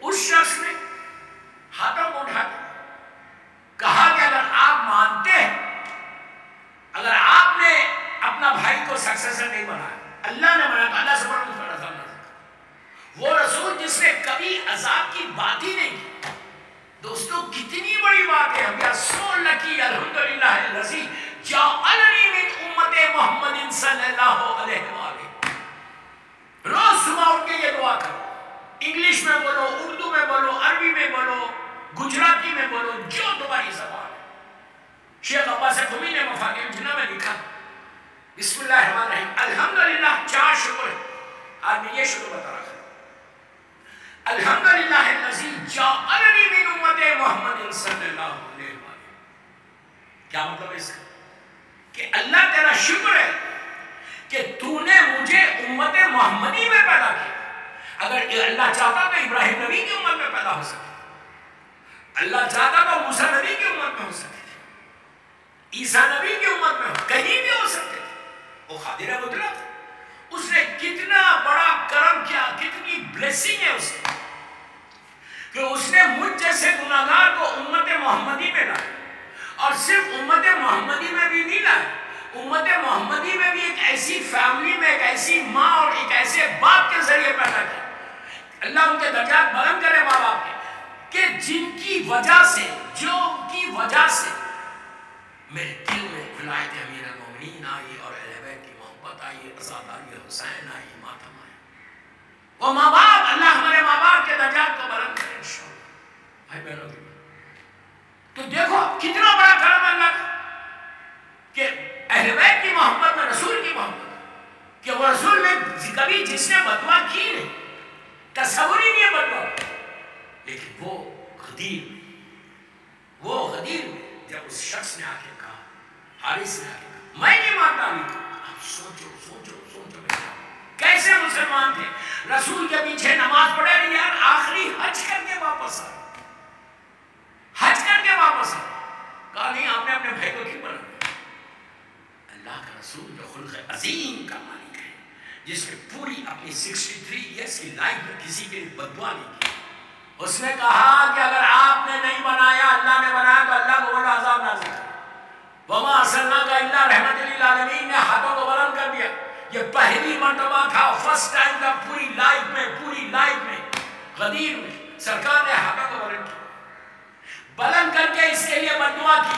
اس شخص نے ہاتھوں کو اٹھا کے کہا کہ اگر آپ مانتے ہیں, اگر آپ نے اپنا بھائی کو سکسیسر نہیں بنایا, اللہ نے بنایا, تو اللہ سے بڑا مجھ پر عذاب نہ سکتا. وہ رسول جس نے کبھی عذاب کی بات ہی نہیں کی. دوستو کتنی بڑی بات ہے, ہم یا سو لکی الحمدللہ الذی جعلنی من امت محمد صلی اللہ علیہ وآلہ. روز صبح اٹھ کے یہ دعا کرو, انگلش میں بولو, اردو میں بولو, عربی میں بولو, گجراتی میں بولو, جو تمہاری زبان ہے. شیخ عباس خمی نے مفاتیح الجنہ میں لکھا بسم اللہ الرحمن الرحیم, الحمدللہ 4 شکر ہے. آج میں یہ شکر بتا رہا ہوں, الحمدللہ الذی جعلنی من امت محمد صلی اللہ علیہ وآلہ. کیا مطلب ہے اس کا؟ کہ اللہ تیرا شکر ہے کہ تو نے مجھے امت محمدی میں پیدا کیا. اگر اللہ چاہتا تو ابراہیم نبی کی امت میں پیدا ہو سکے, اللہ چاہتا تو موسیٰ نبی کی امت میں ہو سکے تھے, عیسیٰ نبی کی امت میں کہیں بھی ہو سکتے تھے. وہ قادر قدرت, اس نے کتنا بڑا کرم کیا, کتنی بلیسنگ ہے اس نے کہ اس نے مجھ جیسے گناہگار کو امت محمدی میں لایا. اور صرف امت محمدی میں بھی نہیں لایا, امت محمدی میں بھی ایک ایسی فیملی میں, ایک ایسی ماں اور ایک ایسے باپ کے ذریعے پیدا کیا اللہ ان کے درجات بلند کرے ماں باپ کے، کہ جن کی وجہ سے، جو کی وجہ سے میرے دل میں ولایت امیر المومنین آئی اور اہل بیت کی محبت آئی، عزاداری حسین آئی، ماتم آئی. وہ ماں باپ، اللہ ہمارے ماں باپ کے درجات کو بلند کرے انشاءاللہ. بھائی بہنوں کی تو دیکھو کتنا بڑا کرم اللہ کا کہ اہل بیت کی محبت میں رسول کی محبت، کہ وہ رسول میں کبھی جس نے بدوا کی نہیں، تصور ہی نہیں ہے بدوا. لیکن وہ غدیر میں جب اس شخص نے آ کے کہا، حارث نے آ کے کہا میں نہیں مانتا علی کو، آپ سوچو کیسے مسلمان تھے، رسول کے پیچھے نماز پڑھے نہیں یار، آخری حج کر کے واپس آئے، کہا نہیں آپ نے اپنے بھائی کو کیوں بنا؟ اللہ کا رسول جو خلق عظیم کا مالک ہے، جس نے پوری اپنی 63 ایئرس کی لائف میں کسی کے لیے بددعا نہیں کی، اس نے کہا کہ اگر آپ نے نہیں بنایا، اللہ نے بنایا تو اللہ کو بڑا عذاب نازل کرے. وَمَا أَرْسَلْنَاكَ إِلَّا رَحْمَةً لِلْعَالَمِينَ نے ہاتھوں کو بلند کر دیا. یہ پہلی مرتبہ تھا، فرسٹ ٹائم تھا پوری لائف میں غدیر میں سرکار نے ہاتھوں کو بلند کر کے اس کے لیے بددعا کی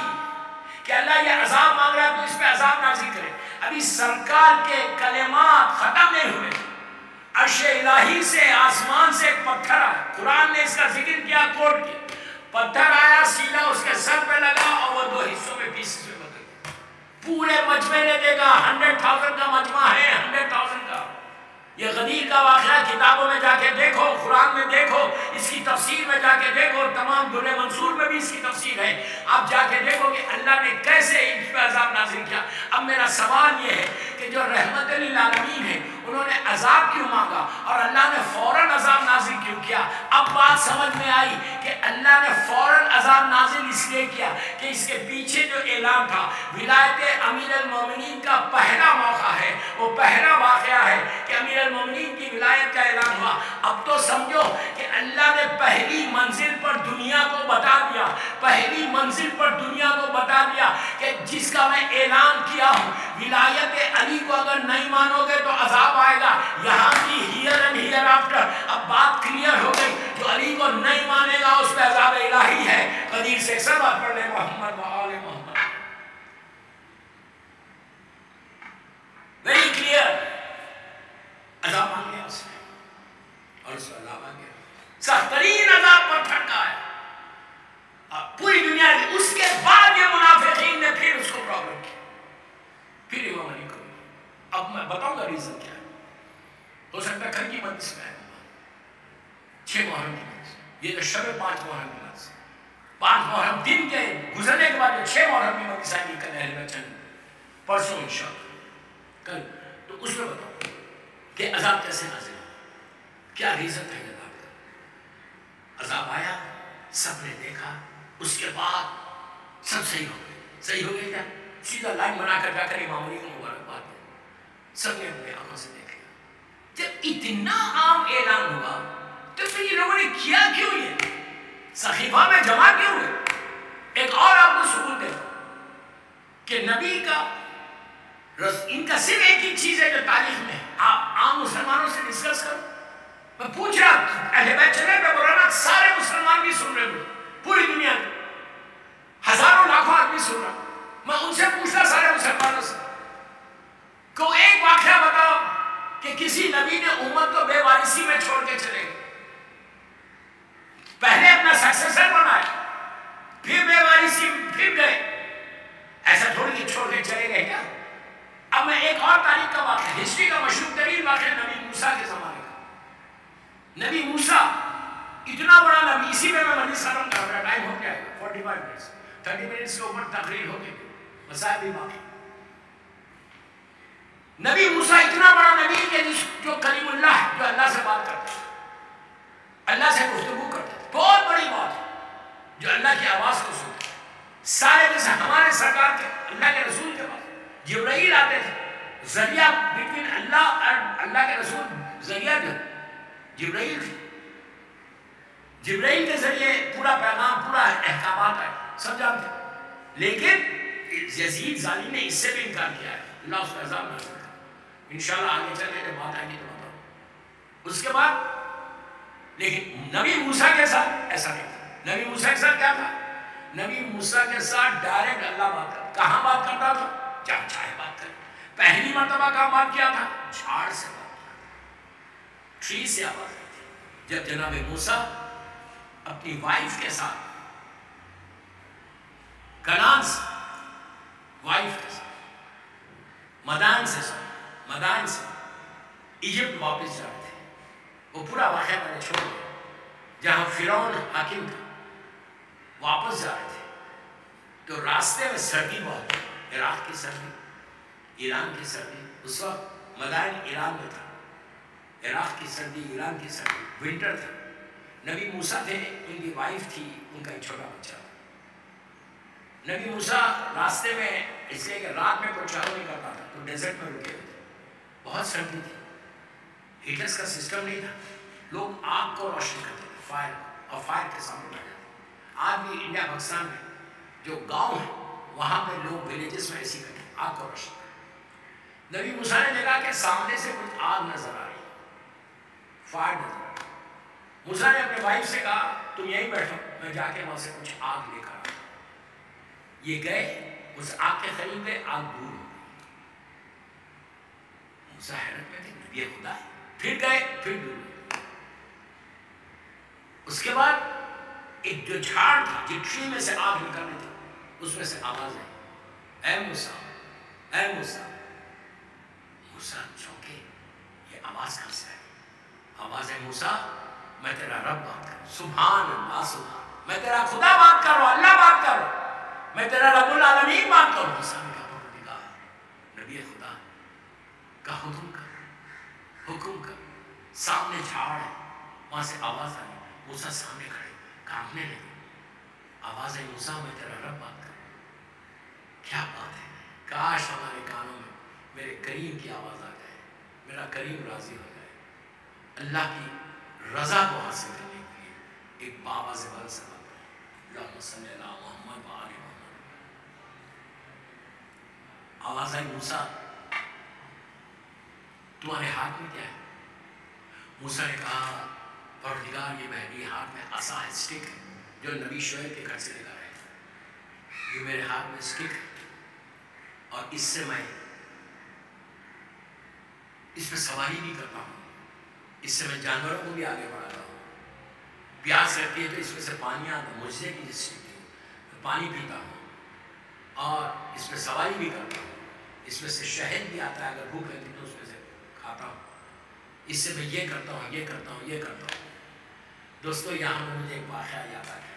کہ اللہ یہ عذاب مانگ رہا ہے تو اس پہ عذاب نازل کرے. ابھی سرکار کے کلمات ختم نہیں ہوئے، عرش الہی سے، آسمان سے ایک پتھر آیا. قرآن نے اس کا ذکر کیا، کوٹ کیا. پتھر آیا سیدھا اس کے سر پہ لگا اور وہ 2 حصوں میں پیسز میں بدل گیا. پورے مجمع نے دیکھا، 100,000 کا مجمع ہے، 100,000 کا. یہ غدیر کا واقعہ کتابوں میں جا کے دیکھو، قرآن میں دیکھو، اس کی تفسیر میں جا کے دیکھو، تمام در منصور میں بھی اس کی تفسیر ہے. آپ جا کے دیکھو کہ اللہ نے کیسے ان پہ عذاب نازل کیا. اب میرا سوال یہ ہے کہ جو رحمت للعالمین ہے انہوں نے عذاب کیوں مانگا اور اللہ نے فوراً عذاب نازل کیوں کیا؟ اب بات سمجھ میں آئی کہ اللہ نے فوراً عذاب نازل اس لیے کیا کہ اس کے پیچھے جو اعلان تھا، ولایت امیر المومنین کا پہلا موقع ہے، وہ پہلا واقعہ ہے کہ امیر المومنین کی ولایت کا اعلان ہوا. اب تو سمجھو کہ اللہ نے پہلی منزل پر دنیا کو بتا دیا، کہ جس کا میں اعلان کیا ہوں، ولایت علی کو اگر نہیں مانو گے تو عذاب آئے گا. یہاں کی ہیئر اینڈ ہیئر آفٹر اب بات کلیئر ہو گئی. جو علی کو نہیں مانے گا اس پہ عذاب الہی ہے. قدیر سے سبق پڑھ لیں محمد و آل محمد. Very clear. عذاب مانگ لیا اس نے اور اس کو اللہ مانگ گیا. سخت ترین عذاب پر ٹھنکا ہے پوری دنیا کی. اس کے بعد یہ منافقین نے پھر اس کو پرابلم کی، پھر امام علی کو. اب میں بتاؤں گا ریزن کیا ہے. ہو سکتا ہے کل کی مجلس میں 6 محرم کی مجلس، یہ جو شب 5 محرم کی مجلس، 5 محرم دن کے گزرنے کے بعد جو 6 محرم کی مجلس آئے گی کل اہل بیت چند پرسوں انشاءاللہ کل، تو اس میں بتاؤں کہ عذاب کیسے نازل ہوا، کیا ریزن تھا عذاب کا. عذاب آیا، سب نے دیکھا، اس کے بعد سب صحیح ہو گئے کیا؟ سیدھا لائن بنا کر جا کر امام علی کو مبارکباد دیا. سب نے اپنے آنکھوں سے دیکھا. جب اتنا عام اعلان ہوا تو پھر یہ لوگوں نے کیا کیوں؟ یہ صحیفہ میں جمع کیوں ہوئے؟ ایک اور آپ کو ثبوت دے کہ نبی کا ان کا صرف ایک ہی چیز ہے جو تاریخ میں آپ عام مسلمانوں سے ڈسکس کرو. میں پوچھ رہا اہل بیت چلے پہ مولانا، سارے مسلمان بھی سن رہے ہوئے، پوری دنیا میں ہزاروں لاکھوں آدمی سن رہا. میں ان سے پوچھتا سارے مسلمانوں سے کو ایک واقعہ بتاؤ کہ کسی نبی نے امت کو بے وارثی میں چھوڑ کے چلے گئے. پہلے اپنا سکسیسر بنایا، پھر بے وارثی، پھر گئے. ایسا تھوڑی کہ چھوڑ کے چلے گئے کیا؟ اب میں ایک اور تاریخ کا واقعہ، ہسٹری کا مشہور ترین واقعہ نبی موسیٰ کے زمانے کا. نبی موسیٰ اتنا بڑا نبی، اسی میں مجلس ختم کر رہا، ٹائم ہو گیا ہے 45 منٹس، 30 منٹس کے اوپر تقریر ہو گئی، مسائل بھی باقی. نبی موسیٰ اتنا بڑا نبی کہ جو کلیم اللہ ہے، جو اللہ سے بات کرتا ہے، اللہ سے گفتگو کرتا ہے، بہت بڑی بات ہے، جو اللہ کی آواز کو سنتا ہے. سارے جیسے ہمارے سرکار کے اللہ کے رسول کے پاس جبرائیل آتے تھے، ذریعہ بٹوین اللہ اور اللہ کے رسول، ذریعہ جو جبرائیل تھے. جبرائیل کے ذریعے پورا پیغام، پورا احکامات آئے، سب جانتے ہیں. لیکن یزید ظالم نے اس سے بھی انکار کیا ہے، اللہ اس کا عذاب نہ کرے. انشاءاللہ آگے چلے جب بات آئے گی تو بتاؤں. اس کے بعد لیکن نبی موسیٰ کے ساتھ ایسا نہیں تھا. نبی موسیٰ کے ساتھ کیا تھا؟ نبی موسیٰ کے ساتھ ڈائریکٹ اللہ بات کرتا. کہاں بات کرتا تھا؟ جہاں چاہے بات کرے. پہلی مرتبہ کہاں بات کیا تھا؟ جھاڑ سے بات کیا تھا. ٹری سے آواز آئی تھی. جب جناب موسیٰ اپنی وائف کے ساتھ کنعان سے وائف کے ساتھ مدان سے ایجپٹ واپس جا رہے تھے. وہ پورا واقعہ میں نے چھوڑ دیا. جہاں فرعون حاکم تھا واپس جا رہے تھے تو راستے میں سردی بہت تھی. عراق کی سردی, ایران کی سردی. اس وقت مدائن ایران میں تھا. عراق کی سردی, ایران کی سردی, ونٹر تھا. نبی موسیٰ تھے, ان کی وائف تھی, ان کا ایک چھوٹا بچہ تھا. نبی موسیٰ راستے میں اس لیے کہ رات میں کوئی ٹریول نہیں کرتا تھا تو ڈیزرٹ میں رکے ہوئے تھے. بہت سردی تھی, ہیٹرز کا سسٹم نہیں تھا. لوگ آگ کو روشن کرتے تھے, فائر, اور فائر کے سامنے بیٹھ جاتے. آج بھی انڈیا پاکستان میں جو گاؤں ہیں وہاں پہ لوگ ولیجز میں ایسی کرتے آگ کو روشن کرتے. نبی موسیٰ نے دیکھا کہ سامنے سے کچھ آگ نظر آ رہی, فائر نظر آ رہی. موسیٰ نے اپنے وائف سے کہا تم یہیں بیٹھو, میں جا کے وہاں سے کچھ آگ لے کر آتا. یہ گئے, اس آگ کے قریب گئے, آگ دور ہو گئی. موسیٰ حیرت میں تھے, نبی خدا ہے. پھر گئے, پھر دور ہو. اس کے بعد ایک جو جھاڑ تھا, جو ٹری میں سے آگ نکل رہی تھی, اس میں سے آواز آئی, اے موسیٰ, اے موسیٰ. موسیٰ چونکے, یہ آواز کہاں سے آئی؟ آواز ہے موسیٰ میں تیرا رب بات کروں. سبحان اللہ, سبحان, میں تیرا خدا بات کر رہا ہوں, اللہ بات کر رہا ہوں, میں تیرا رب العالمین بات کروں. موسیٰ نے کہا پروردگار, نبی خدا کا حکم کر, حکم کر. سامنے جھاڑ ہے, وہاں سے آواز آئی. موسیٰ سامنے کھڑے, کانپنے لگے. آواز ہے موسیٰ میں تیرا رب بات کروں. کیا بات ہے, کاش ہمارے کانوں میں میرے کریم کی آواز آ جائے, میرا کریم راضی ہو جائے. اللہ کی رضا کو حاصل کرنے کے لیے ایک باواز بل سے بات کریں, اللہم صلی اللہ محمد و آل محمد. آواز آئی موسیٰ تمہارے ہاتھ میں کیا ہے؟ موسیٰ نے کہا پروردگار یہ میرے ہاتھ میں عصا ہے, سٹک ہے, جو نبی شعیب کے گھر سے لے کر آئے تھے. یہ میرے ہاتھ میں سٹک ہے اور اس سے میں اس پہ سواری بھی کرتا ہوں. اس سے میں جانوروں کو بھی آگے بڑھاتا ہوں. پیاس لگتی ہے تو اس میں سے پانی آتا ہے, مجھے کی جس سے پانی پیتا ہوں, اور اس میں سواری بھی کرتا ہوں. اس میں سے شہد بھی آتا ہے, اگر بھوک لگتی تو اس میں سے کھاتا ہوں. اس سے میں یہ کرتا ہوں, یہ کرتا ہوں, یہ کرتا ہوں. دوستو یہاں میں مجھے ایک واقعہ یاد آ گیا.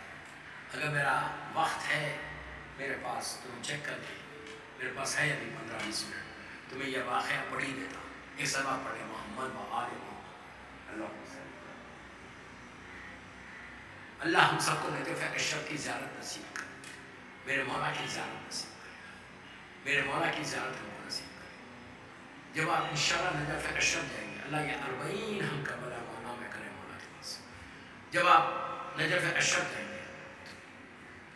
اگر میرا وقت ہے میرے پاس تو میں چیک کر کے, میرے پاس ہے ابھی 15-20 منٹ, تو میں یہ واقعہ پڑھ ہی دیتا ہوں. ایک سلوات پڑھے, محمد و آل محمد. اللہ ہم سب کو نجف اشرف کی زیارت نصیب کرے, میرے مولا کی زیارت نصیب کرے, میرے مولا کی زیارت ہم کو نصیب کرے. جب آپ انشاءاللہ نجف اشرف جائیں گے, اللہ یہ 40 ہم کا بلا مولا میں کرے مولا کے پاس. جب آپ نجف اشرف جائیں گے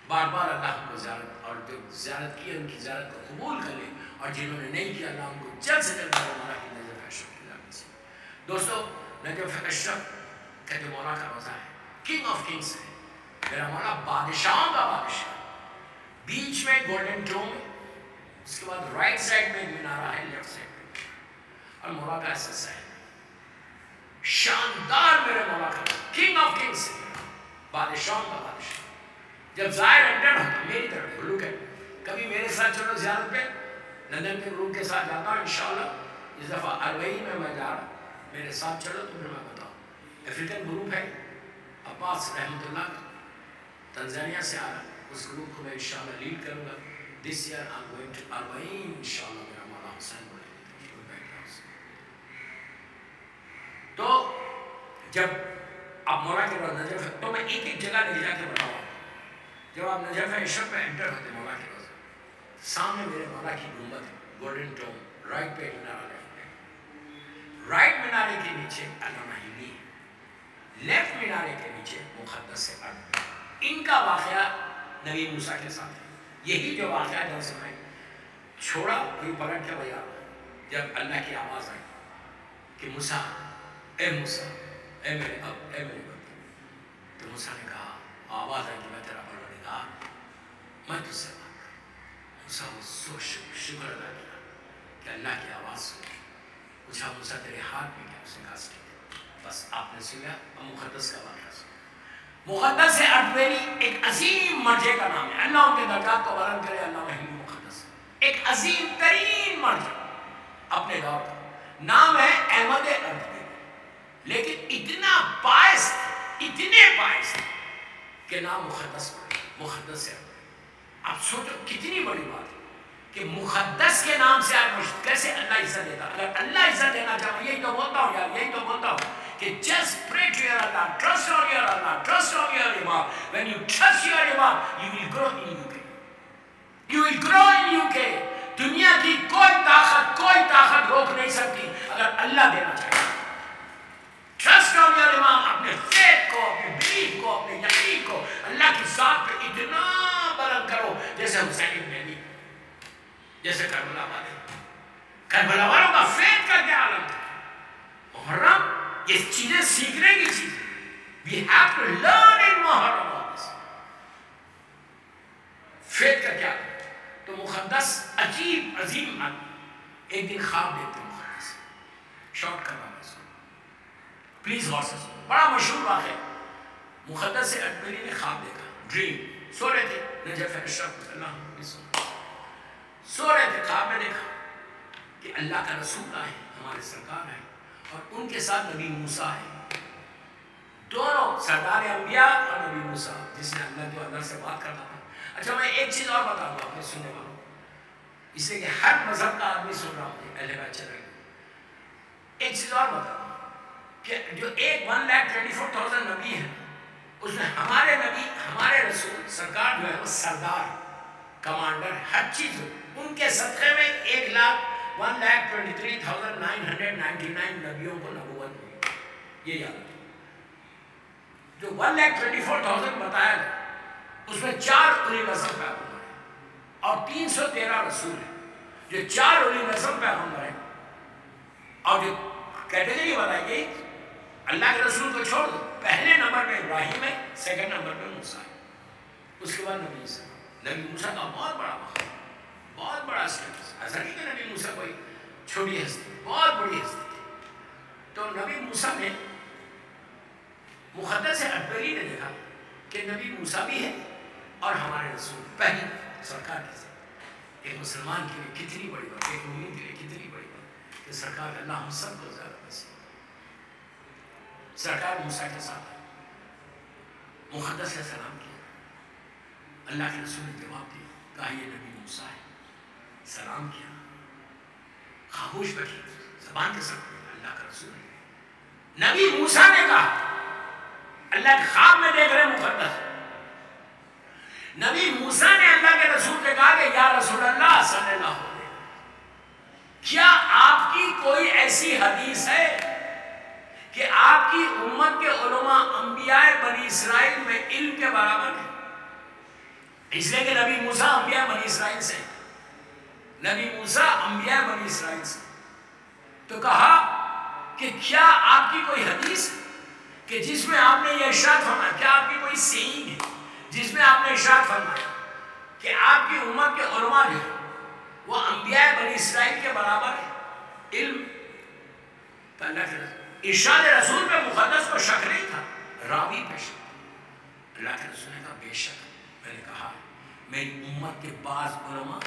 بار بار اللہ ہم کو زیارت, اور جو زیارت کی ان کی زیارت کو قبول کر لیں, اور جنہوں نے نہیں کیا اللہ ان کو جلد سے جلد مولا کی نجف اشرف کی زیارت نصیب. دوستو نجف اشرف کا جو مولا کا روزہ ہے, کنگ آف کنگس ہے, میرا مولا بادشاہوں کا بادشاہ. بیچ میں گولڈن ڈوم ہے, اس کے بعد رائٹ سائڈ میں مینارہ ہے, لیفٹ سائڈ میں, اور مولا کا ایسا ہے شاندار. میرے مولا کا کنگ آف کنگس ہے, بادشاہوں کا بادشاہ. جب زائر انٹر ہوتا میری طرف لک ہے, کبھی میرے ساتھ چلو زیارت پہ, لندن کے گروپ کے ساتھ جاتا ہوں انشاءاللہ. اس دفعہ 40 میں جا رہا, میرے ساتھ چلو تو پھر میں بتاؤں. افریقن گروپ ہے, عباس رحمت اللہ تنزانیہ سے آ رہا, اس گروپ کو میں انشاءاللہ لیڈ کروں گا. This year I am going to 40 انشاءاللہ. میرا مولا حسین بولے تو جب آپ مولا کے روز نجف, تو میں ایک ایک جگہ لے جا کے بتاؤں. جب آپ نجف اشرف میں انٹر ہوتے مولا کے روز, سامنے میرے مولا کی گنبد ہے, گولڈن ٹوم, رائٹ پہ مینارہ ہے, رائٹ مینارے کے نیچے علامہ ہندی, لیفٹ مینارے کے نیچے مقدس ارض. ان کا واقعہ نبی موسیٰ کے ساتھ ہے. یہی جو واقعہ جب سے میں چھوڑا کوئی پلٹ کے بھیا, جب اللہ کی آواز آئی کہ موسیٰ, اے موسیٰ, اے میرے اب, اے میرے اب, تو موسیٰ نے کہا آواز آئی کہ میں تیرا پروردگار میں تجھ سے بات کروں. موسیٰ کو شکر ادا کیا کہ اللہ کی آواز سنی. پوچھا موسیٰ تیرے ہاتھ میں کیا؟ اس نے کہا سٹیک. بس آپ نے سنا. اب مقدس کا واقعہ سنا. مقدس اٹبیری ایک عظیم مرجع کا نام ہے. اللہ ان کے درجات کو بلند کرے. اللہ وحید مقدس ایک عظیم ترین مرجع اپنے دور کا نام ہے احمد اٹبیری. لیکن اتنا باعث اتنے باعث کہ نام مقدس پڑے. مقدس ہے. آپ سوچو کتنی بڑی بات ہے کہ مقدس کے نام سے آج کیسے اللہ عزت دیتا. اگر اللہ عزت دینا چاہے, یہی تو بولتا ہوں یار, یہی تو بولتا ہوں کہ just pray to your Allah, trust on your Allah, trust on your Imam. When you trust your Imam, you will grow in UK. You will grow in UK. دنیا کی کوئی طاقت روک نہیں سکتی اگر اللہ دینا چاہے. Trust on your Imam. اپنے faith کو, اپنے belief کو, اپنے یقین کو اللہ کی ذات پہ اتنا بلند کرو جیسے حسین ابن علی, جیسے کربلا والے. کربلا والوں کا faith کا کیا عالم تھا. محرم یہ چیزیں سیکھنے کی چیزیں. We have to learn in Muharram all this. faith کا کیا. تو مقدس عجیب عظیم ایک دن خواب دیتے ہیں مقدس. شارٹ کرنا میں اس کو پلیز غور سے سنو. بڑا مشہور واقعہ. مقدس اٹبیری نے خواب دیکھا. ڈریم. سو رہے تھے نجف اشرف اللہ سو رہے تھے. خواب میں دیکھا کہ اللہ کا رسول آئے, ہمارے سرکار ہیں, اور ان کے ساتھ نبی موسیٰ ہے. دونوں سردار انبیاء اور نبی موسیٰ جس نے اللہ سے بات کرتا تھا. اچھا میں ایک چیز اور بتاؤں گا اپنے سننے والوں, اس لیے کہ ہر مذہب کا آدمی سن رہا ہوں اہل بیت چل رہے. ایک چیز اور بتاؤں کہ جو 1,24,000 نبی ہیں اس میں ہمارے نبی ہمارے رسول سرکار جو ہے وہ سردار کمانڈر ہر چیز ہو. ان کے صدقے میں 1,23,999 نبیوں کو نبوت ہوئی. یہ یاد رکھیں. جو 1,24,000 بتایا گیا اس میں 4 اولی العزم پیغمبر ہیں اور 313 رسول ہیں. جو 4 اولی العزم پیغمبر ہیں اور جو کیٹیگری بتائی گئی اللہ کے رسول کو چھوڑ دو, پہلے نمبر پہ ابراہیم ہے, سیکنڈ نمبر پہ موسیٰ ہے, اس کے بعد نبی عیسیٰ. نبی موسیٰ کا بہت بڑا مقام, بہت بڑا اسٹیٹس. ایسا نہیں کہ نبی موسیٰ کوئی چھوٹی ہستی, بہت بڑی ہستی تھی. تو نبی موسیٰ نے مقدس اٹبیری نے دیکھا کہ نبی موسیٰ بھی ہے اور ہمارے رسول پہلی سرکار کے ساتھ. ایک مسلمان کے لیے کتنی بڑی بات, ایک مومن کے لیے کتنی بڑی بات کہ سرکار اللہ ہم سب کو زیادہ پسند. سرکار موسیٰ کے ساتھ ہے. مقدس سے سلام کیا. اللہ کے رسول نے جواب دیا, کہا یہ نبی موسیٰ ہے. سلام کیا, خاموش بیٹھی, زبان کے ساتھ اللہ کا رسول ہے. نبی موسیٰ نے کہا, اللہ کے خواب میں دیکھ رہے مقدس. نبی موسیٰ نے اللہ کے رسول نے کہا کہ یا رسول اللہ صلی اللہ علیہ وسلم, کیا آپ کی کوئی ایسی حدیث ہے کہ آپ کی امت کے علماء انبیاء بنی اسرائیل میں علم کے برابر ہیں؟ اس لیے کہ نبی موسیٰ انبیاء بنی اسرائیل سے, نبی موسیٰ انبیاء بنی اسرائیل سے. تو کہا کہ کیا آپ کی کوئی حدیث ہے کہ جس میں آپ نے یہ ارشاد فرمایا, کیا آپ کی کوئی سیئنگ ہے جس میں آپ نے ارشاد فرمایا کہ آپ کی امت کے علماء جو ہیں وہ انبیاء بنی اسرائیل کے برابر ہے علم؟ تو اللہ کے ارشاد رسول پہ مقدس کو شک نہیں تھا, راوی پہ شک. اللہ کے رسول نے کہا بے شک, میں نے کہا میری امت کے بعض علماء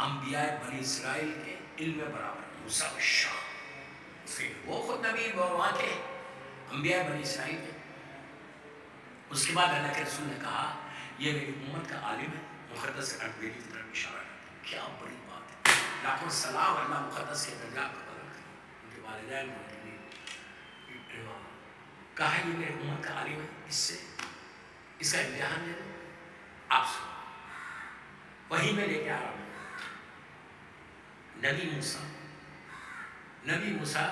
انبیاء بنی اسرائیل کے علم میں برابر ہیں. موسیٰ و شاہ وہ خود نبی وہاں کے انبیاء بنی اسرائیل کے. اس کے بعد اللہ کے رسول نے کہا یہ میری امت کا عالم ہے. مقدس اٹبیری کی طرف اشارہ کرتا. کیا بڑی بات ہے. لاکھوں سلام اللہ مقدس کے درجات کو بلند کرے. ان کے والدین ان کے لیے کہا یہ میری امت کا عالم ہے, اس سے اس کا امتحان لے دو. آپ سنو, وہی میں لے کے آ رہا ہوں. نبی موسیٰ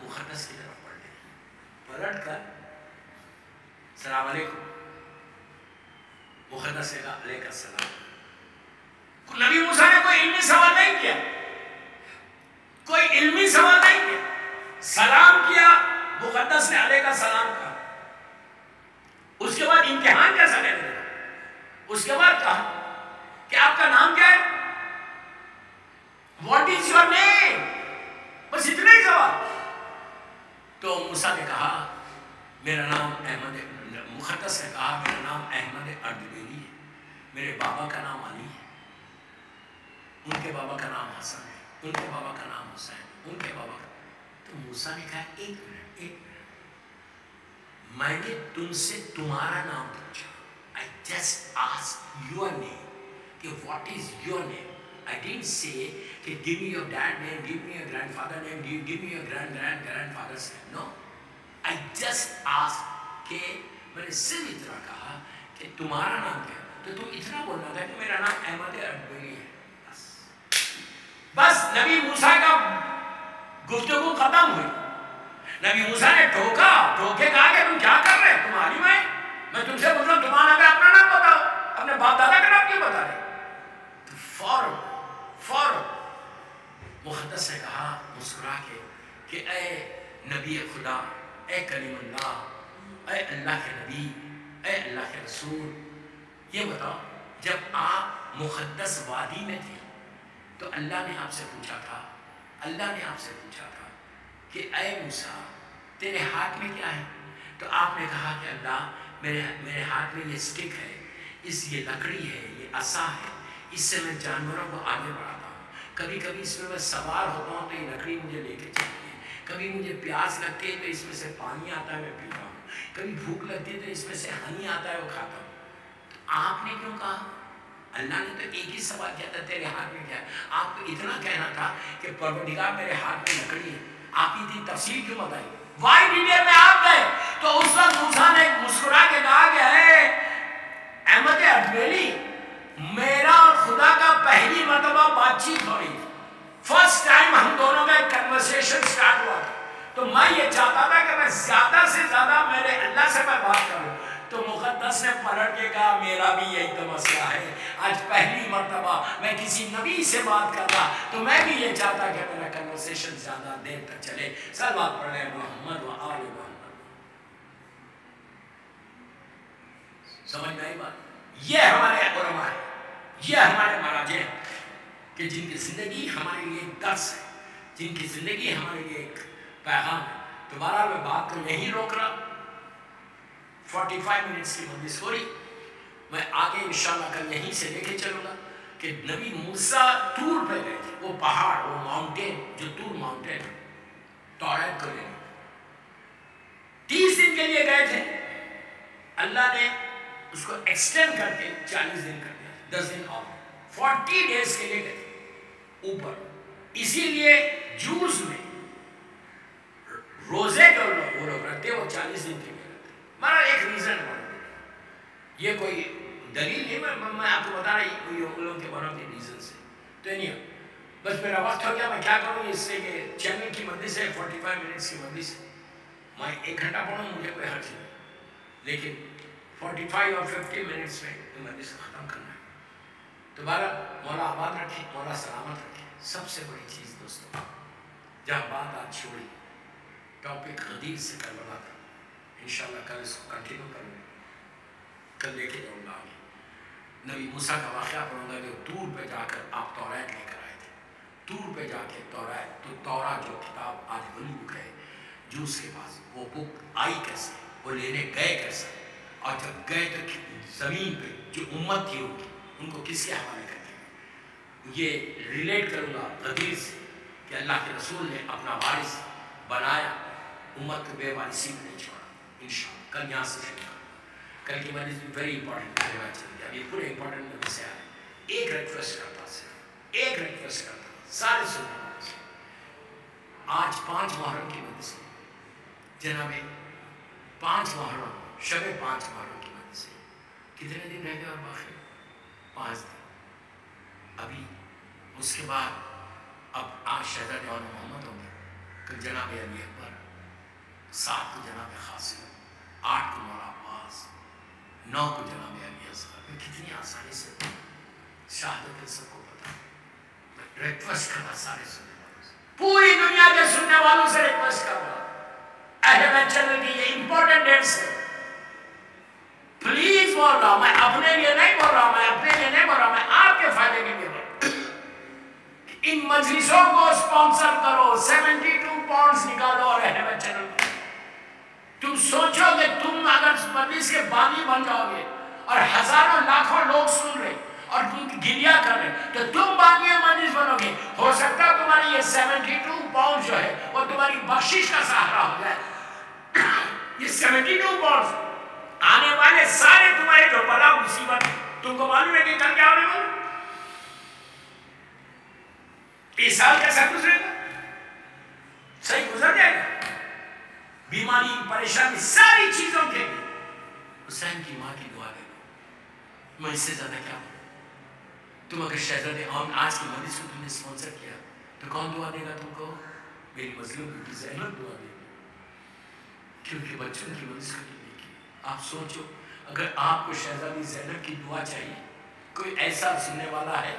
مقدس کی طرف پڑھ لیں, پلٹ کر السلام علیکم. مقدس نے کہا علیکم السلام. نبی موسیٰ نے کوئی علمی سوال نہیں کیا, کوئی علمی سوال نہیں کیا, سلام کیا. مقدس نے علیکم السلام کہا. اس اس کے بعد امتحان کیسا لینے لگا. اس کے بعد کہا کہ آپ کا نام کیا ہے؟ What is your name؟ بس اتنا ہی سوال. تو موسیٰ نے کہا میرا نام احمد، مقدس نے کہا میرا نام احمد اردبیلی ہے، میرے بابا کا نام علی ہے، ان کے بابا کا نام حسن ہے، ان کے بابا کا نام حسین، ان کے بابا کا. تو موسیٰ نے کہا ایک منٹ، میں نے تم سے تمہارا نام پوچھا. I just asked your name کہ what is your name. I didn't say کہ give me your dad name, give me your grandfather name, give me your grandfather's name. No, I just asked کہ میں نے صرف اتنا کہا کہ تمہارا نام کیا ہے. تو تم اتنا بولنا تھا کہ میرا نام احمد اردبیلی ہے. بس نبی موسیٰ کا گفتگو ختم ہوئی. نبی موسیٰ نے ٹوکے کہا کہ تم کیا کر رہے، تم عالم ہے، میں تم سے پوچھ رہا ہوں تمہارا نام، اپنا نام بتاؤ، اپنے باپ دادا کا نام کیوں بتا رہے. تو فوراً مقدس نے کہا مسکرا کے کہ اے نبی خدا، اے کلیم اللہ، اے اللہ کے نبی، اے اللہ کے رسول، یہ بتاؤ جب آپ مقدس وادی میں تھے تو اللہ نے آپ سے پوچھا تھا کہ اے موسیٰ تیرے ہاتھ میں کیا ہے؟ تو آپ نے کہا کہ اللہ میرے ہاتھ میں یہ سٹک ہے، یہ لکڑی ہے، یہ عصا ہے، اس سے میں جانوروں کو آگے بڑھاتا ہوں. کبھی اس میں سوار ہوتا ہوں تو یہ لکڑی مجھے لے کے چلتی ہے. کبھی مجھے پیاس لگتی ہے تو اس میں سے پانی آتا ہے میں پیتا ہوں. کبھی بھوک لگتی ہے تو اس میں سے ہنی آتا ہے وہ کھاتا ہوں. تو آپ نے کیوں کہا؟ اللہ نے تو ایک ہی سوال کیا تھا تیرے ہاتھ میں کیا ہے. آپ کو اتنا کہنا تھا کہ پروردگار میرے ہاتھ میں لکڑی ہے. آپ اتنی تفصیل کیوں بتائی؟ وائی ڈیٹیل میں آپ گئے؟ تو اس وقت موسیٰ نے مسکرا کے کہا کہ اے احمد اردبیلی، میرا اور خدا کا پہلی مرتبہ بات چیت ہو رہی تھی. فرسٹ ٹائم ہم دونوں کا کنورسیشن سٹارٹ ہوا. تو میں یہ چاہتا تھا کہ میں زیادہ سے زیادہ میرے اللہ سے میں بات کروں. تو مقدس نے پلٹ کے کہا میرا بھی یہی تو مسئلہ ہے. آج پہلی مرتبہ میں کسی نبی سے بات کر رہا تو میں بھی یہ چاہتا کہ میرا کنورسیشن زیادہ دیر تک چلے. صلوات پڑھ رہے محمد و آل محمد. سمجھ میں آئی بات؟ یہ ہمارے علماء ہیں، یہ ہمارے مراجع ہیں کہ جن کی زندگی ہمارے لیے ایک درس ہے، جن کی زندگی ہمارے لیے ایک پیغام ہے. دوبارہ میں بات کو نہیں روک رہا. 45 منٹس کی مجلس ہو رہی. میں آگے انشاءاللہ کل یہیں سے لے کے چلوں گا کہ نبی موسیٰ طور پہ گئے تھے. وہ پہاڑ، وہ ماؤنٹین جو طور ماؤنٹین ہے، توریت کو لینے 30 دن کے لیے گئے تھے. اللہ نے اس کو ایکسٹینڈ کر کے 40 دن کر دیا، 10 دن اور 40 ڈیز کے لیے گئے تھے اوپر. اسی لیے جوز میں روزے جو وہ لوگ رکھتے وہ 40 دن کے لیے رکھتے. ہمارا ایک ریزن ہے، یہ کوئی دلیل نہیں، میں آپ کو بتا رہا ہوں ان لوگوں کے بارے میں ریزن سے. تو نہیں بس میرا وقت ہو گیا. میں کیا کروں اس سے کہ چینل کی مجلس ہے، 45 منٹس کی مجلس ہے. میں 1 گھنٹہ پڑھوں مجھے کوئی حرج نہیں، لیکن 45 اور 50 منٹس میں مجلس ختم کرنا ہے. دوبارہ مولا آباد رکھے، مولا سلامت رکھے. سب سے بڑی چیز دوستوں، جہاں بات آج چھوڑی ٹاپک غدیر سے کربلا تھا. انشاءاللہ کل اس کو کنٹینیو کروں گا، کل لے کے جاؤں گا آگے. نبی موسیٰ کا واقعہ پڑھوں گا جو طور پہ جا کر آپ توریت لے کر آئے تھے. طور پہ جا کے توریت، تو تورات جو کتاب آج بلی بک ہے جو اس کے پاس، وہ بک آئی کیسے، وہ لینے گئے کیسے، اور جب گئے تو زمین پہ جو امت تھی ان کو کس کے حوالے کر دیا. یہ ریلیٹ کروں گا غدیر سے کہ اللہ کے رسول نے اپنا وارث بنایا، امت کو بے وارثی میں نہیں چھوڑا. انشاءاللہ کل یہاں سے شروع کروں گا. کل کی مجلس بھی ویری امپورٹنٹ میرے بات چل گیا. یہ پورے امپورٹنٹ میں سے آئے. ایک ریکویسٹ کرتا، صرف ایک ریکویسٹ کرتا سارے سننے والوں سے. آج 5 محرم کی مجلس ہے جناب، 5 محرم، شب 5 محرم کی مجلس ہے. کتنے دن رہ گئے اور باقی 5 دن. ابھی اس کے بعد اب آج شہزادے اور محمد ہوں گے، کل جناب علی اکبر، 7 کو جناب قاسم، 8 کو مولا عباس، 9 کو جناب علی اصغر. میں کتنی آسانی سے شہادت سب کو پتا. میں ریکویسٹ کرنا سارے سننے والوں سے، پوری دنیا کے سننے والوں سے ریکویسٹ کرنا، اہل بیت چینل کی یہ امپورٹنٹ ڈیٹس ہے. چیز بول رہا ہوں، میں اپنے لیے نہیں بول رہا ہوں، میں اپنے لیے نہیں بول رہا ہوں، میں آپ کے فائدے کے لیے بول رہا ہوں۔ ان مجلسوں کو سپانسر کرو، 72 پاؤنڈز نکالو اور اہم چینل کو۔ تم سوچو کہ تم اگر مجلس کے بانی بن جاؤ گے اور ہزاروں لاکھوں لوگ سن رہے اور تم گریا کر رہے تو تم بانی مجلس بنو گے۔ ہو سکتا ہے تمہاری یہ 72 پاؤنڈ جو ہے وہ تمہاری بخشش کا سہارا ہو جائے۔ یہ 72 پاؤنڈ آنے والے سارے تمہارے جو بلا مصیبت تم کو معلوم ہے کہ کل کیا ہونے والا؟ اس سال کیسا گزرے گا؟ صحیح گزر جائے گا؟ بیماری، پریشانی، ساری چیزوں کے لیے حسین کی ماں کی دعا دے دو۔ میں اس سے زیادہ کیا ہوں؟ تم اگر شہزادے آج کی مجلس کو تم نے اسپانسر کیا تو کون دعا دے گا تم کو؟ میری مظلوم بیٹی زینب دعا دے گی، کیونکہ بچوں کی مجلس کو نہیں کی۔ آپ سوچو اگر آپ کو شہزادی زینب کی دعا چاہیے، کوئی ایسا سننے والا ہے،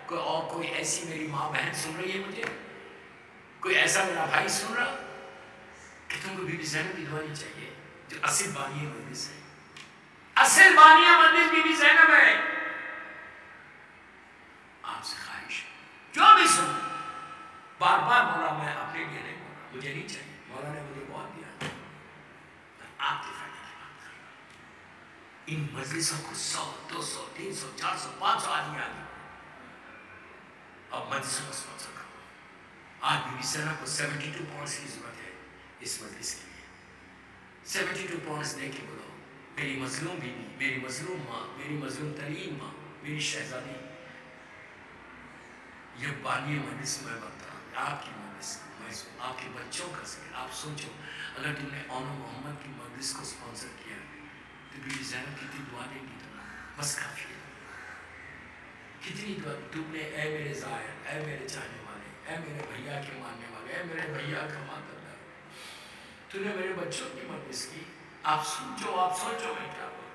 کوئی ایسی میری ماں بہن سن رہی ہے مجھے، کوئی ایسا میرا بھائی سن رہا کہ تم کو بی بی زینب کی دعا نہیں چاہیے جو اصل بانی مجلس ہے؟ اصل بانی مجلس بی بی زینب ہے۔ آپ سے خواہش جو بھی سن، بار بار بولا، میں اپنے لیے نہیں بولا، مجھے نہیں چاہیے، مولا نے مجھے بہت دیا، آپ کے فائدے کی بات کر رہا ہوں۔ ان مجلسوں کو 100، 200، 300، 400، 500 آدمی آگے اب مجلسوں کو اسپانسر کرو۔ آج بی بی زینب کو 72 پاؤنڈز کی ضرورت ہے اس مجلس کے لیے۔ 72 پاؤنڈز دے کے بولو، میری مظلوم بیوی، میری مظلوم ماں، میری مظلوم ترین ماں، میری شہزادی، یہ بانی مجلس میں بنتا ہوں، آپ کی مجلس میں آپ کے بچوں کا ذکر۔ آپ سوچو اگر تم نے اون محمد کی مجلس کو اسپانسر کیا تو بی بی زینب کتنی دعا دیں گی تم؟ بس کافی ہے۔ کتنی دعا تم نے، اے میرے زائر، اے میرے چاہنے والے، اے میرے بھیا کے ماننے والے، اے میرے بھیا کا ماتردار، تو نے میرے بچوں کی مجلس کی۔ آپ سوچو میں کیا بولوں؟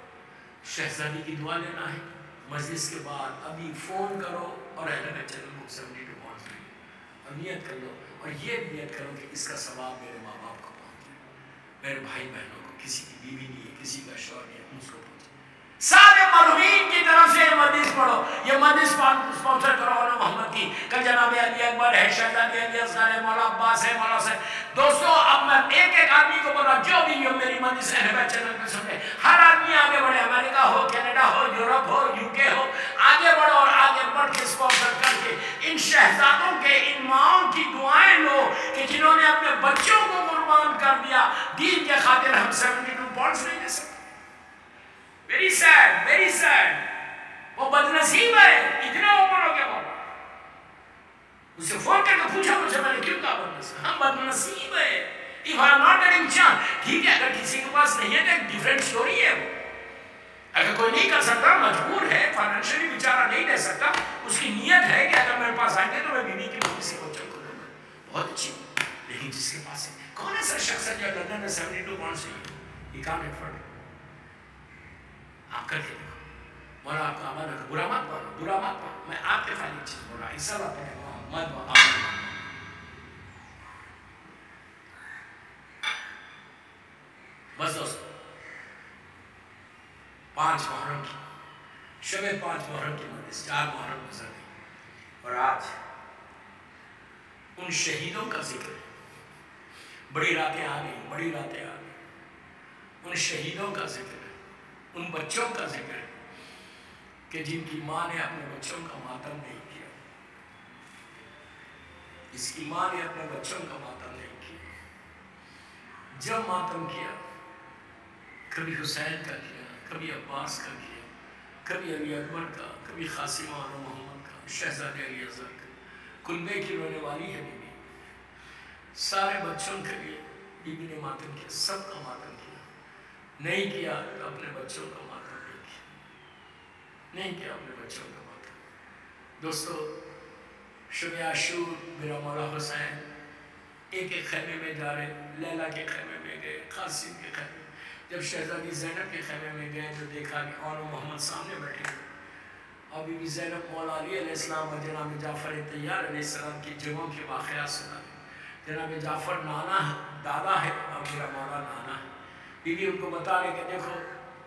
شہزادی کی دعا لینا ہے مجلس کے بعد، ابھی فون کرو اور اہل چینل کو 72 پاؤنڈز دیں اور نیت کر لو، اور یہ نیت کرو کہ اس کا ثواب میرے ماں باپ کو پہنچ جائے، میرے بھائی بہنوں کو، کسی کی بیوی نہیں ہے، کسی کا شوہر نہیں ہے، اس کو پہنچے۔ سارے مرحومین کی طرف سے یہ مجلس پڑھو، یہ مجلس اسپانسر کرو اون محمد کی۔ کل جناب علی اکبر ہے، شہزادی علی اصغر ہے، مولا عباس ہے، مولا حسین۔ دوستو اب میں ایک ایک آدمی کو بول رہا، جو بھی یہ میری مجلس اہل چینل پہ سن رہے، ہر آدمی آگے بڑھے، امریکہ ہو، کینیڈا ہو، یورپ ہو، UK ہو، آگے بڑھو اور آگے بڑھ کے اسپانسر کر کے ان شہزادوں کے، ان ماؤں کی دعائیں لو کہ جنہوں نے اپنے بچوں کو قربان کر دیا دین کے خاطر۔ ہم 72 پاؤنڈز نہیں دے سکتے۔ Very sad, very sad. وہ بدنصیب ہے، اتنا اوپر ہو گیا وہ۔ اسے فون کر کے پوچھا مجھے، میں نے کیوں کہا بدنصیب؟ ہم بدنصیب ہے۔ If I am not getting chance، ٹھیک ہے اگر کسی کے پاس نہیں ہے تو ایک ڈیفرنٹ سٹوری ہے وہ۔ اگر کوئی نہیں کر سکتا، مجبور ہے، فائنینشلی بیچارہ نہیں دے سکتا، اس کی نیت ہے کہ اگر میرے پاس آئیں گے تو میں بیوی کی مجلس سے بچوں کو دوں گا، بہت اچھی۔ لیکن جس کے پاس ہے، کون ایسا شخص ہے جو لندن میں 72 پاؤنڈ چاہیے؟ یہ کام ایفرٹ ہے۔ آپ کر کے دیکھو، مولا آپ کا عمل ہے، برا مت پڑھو، برا مت پڑھو، میں آپ کے فائدے کی چیز بول رہا ہوں، اس اللہ پڑھے محمد و آمین۔ بس دوستو، 5 محرم کی شب 5 محرم کی مجلس، 4 محرم گزر گئی اور آج ان شہیدوں کا ذکر ہے۔ بڑی راتیں آ گئی، بڑی راتیں آ گئی، ان شہیدوں کا ذکر ہے، ان بچوں کا ذکر ہے کہ جن کی ماں نے اپنے بچوں کا ماتم نہیں کیا، جس کی ماں نے اپنے بچوں کا ماتم نہیں کیا۔ جب ماتم کیا، کبھی حسین کا کیا، کبھی عباس کا کیا، کبھی علی اکبر کا، کبھی قاسم اون محمد کا، شہزادے علی اصغر کا، کلبے کی رونے والی ہے بیوی، سارے بچوں کے لیے بیوی نے ماتم کیا، سب کا ماتم کیا۔ نہیں کیا تو اپنے بچوں کا ماتم نہیں کیا، نہیں کیا اپنے بچوں کا ماتم۔ دوستو شب عاشور میرا مولا حسین ایک ایک خیمے میں جا رہے، لیلا کے خیمے میں گئے، قاسم کے خیمے میں، جب شہزادی زینب کے خیمے میں گئے تو دیکھا کہ اون محمد سامنے بیٹھے ہوئے، اور بی بی زینب مولا علی علیہ السلام اور جناب جعفر طیار علیہ السلام کی جنگوں کے واقعات سنا دیں۔ جناب جعفر نانا ہے، دادا ہے، اور میرا مولا نانا ہے۔ بی بی ان کو بتا رہے کہ دیکھو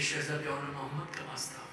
شہزادے اور محمد کا واسطہ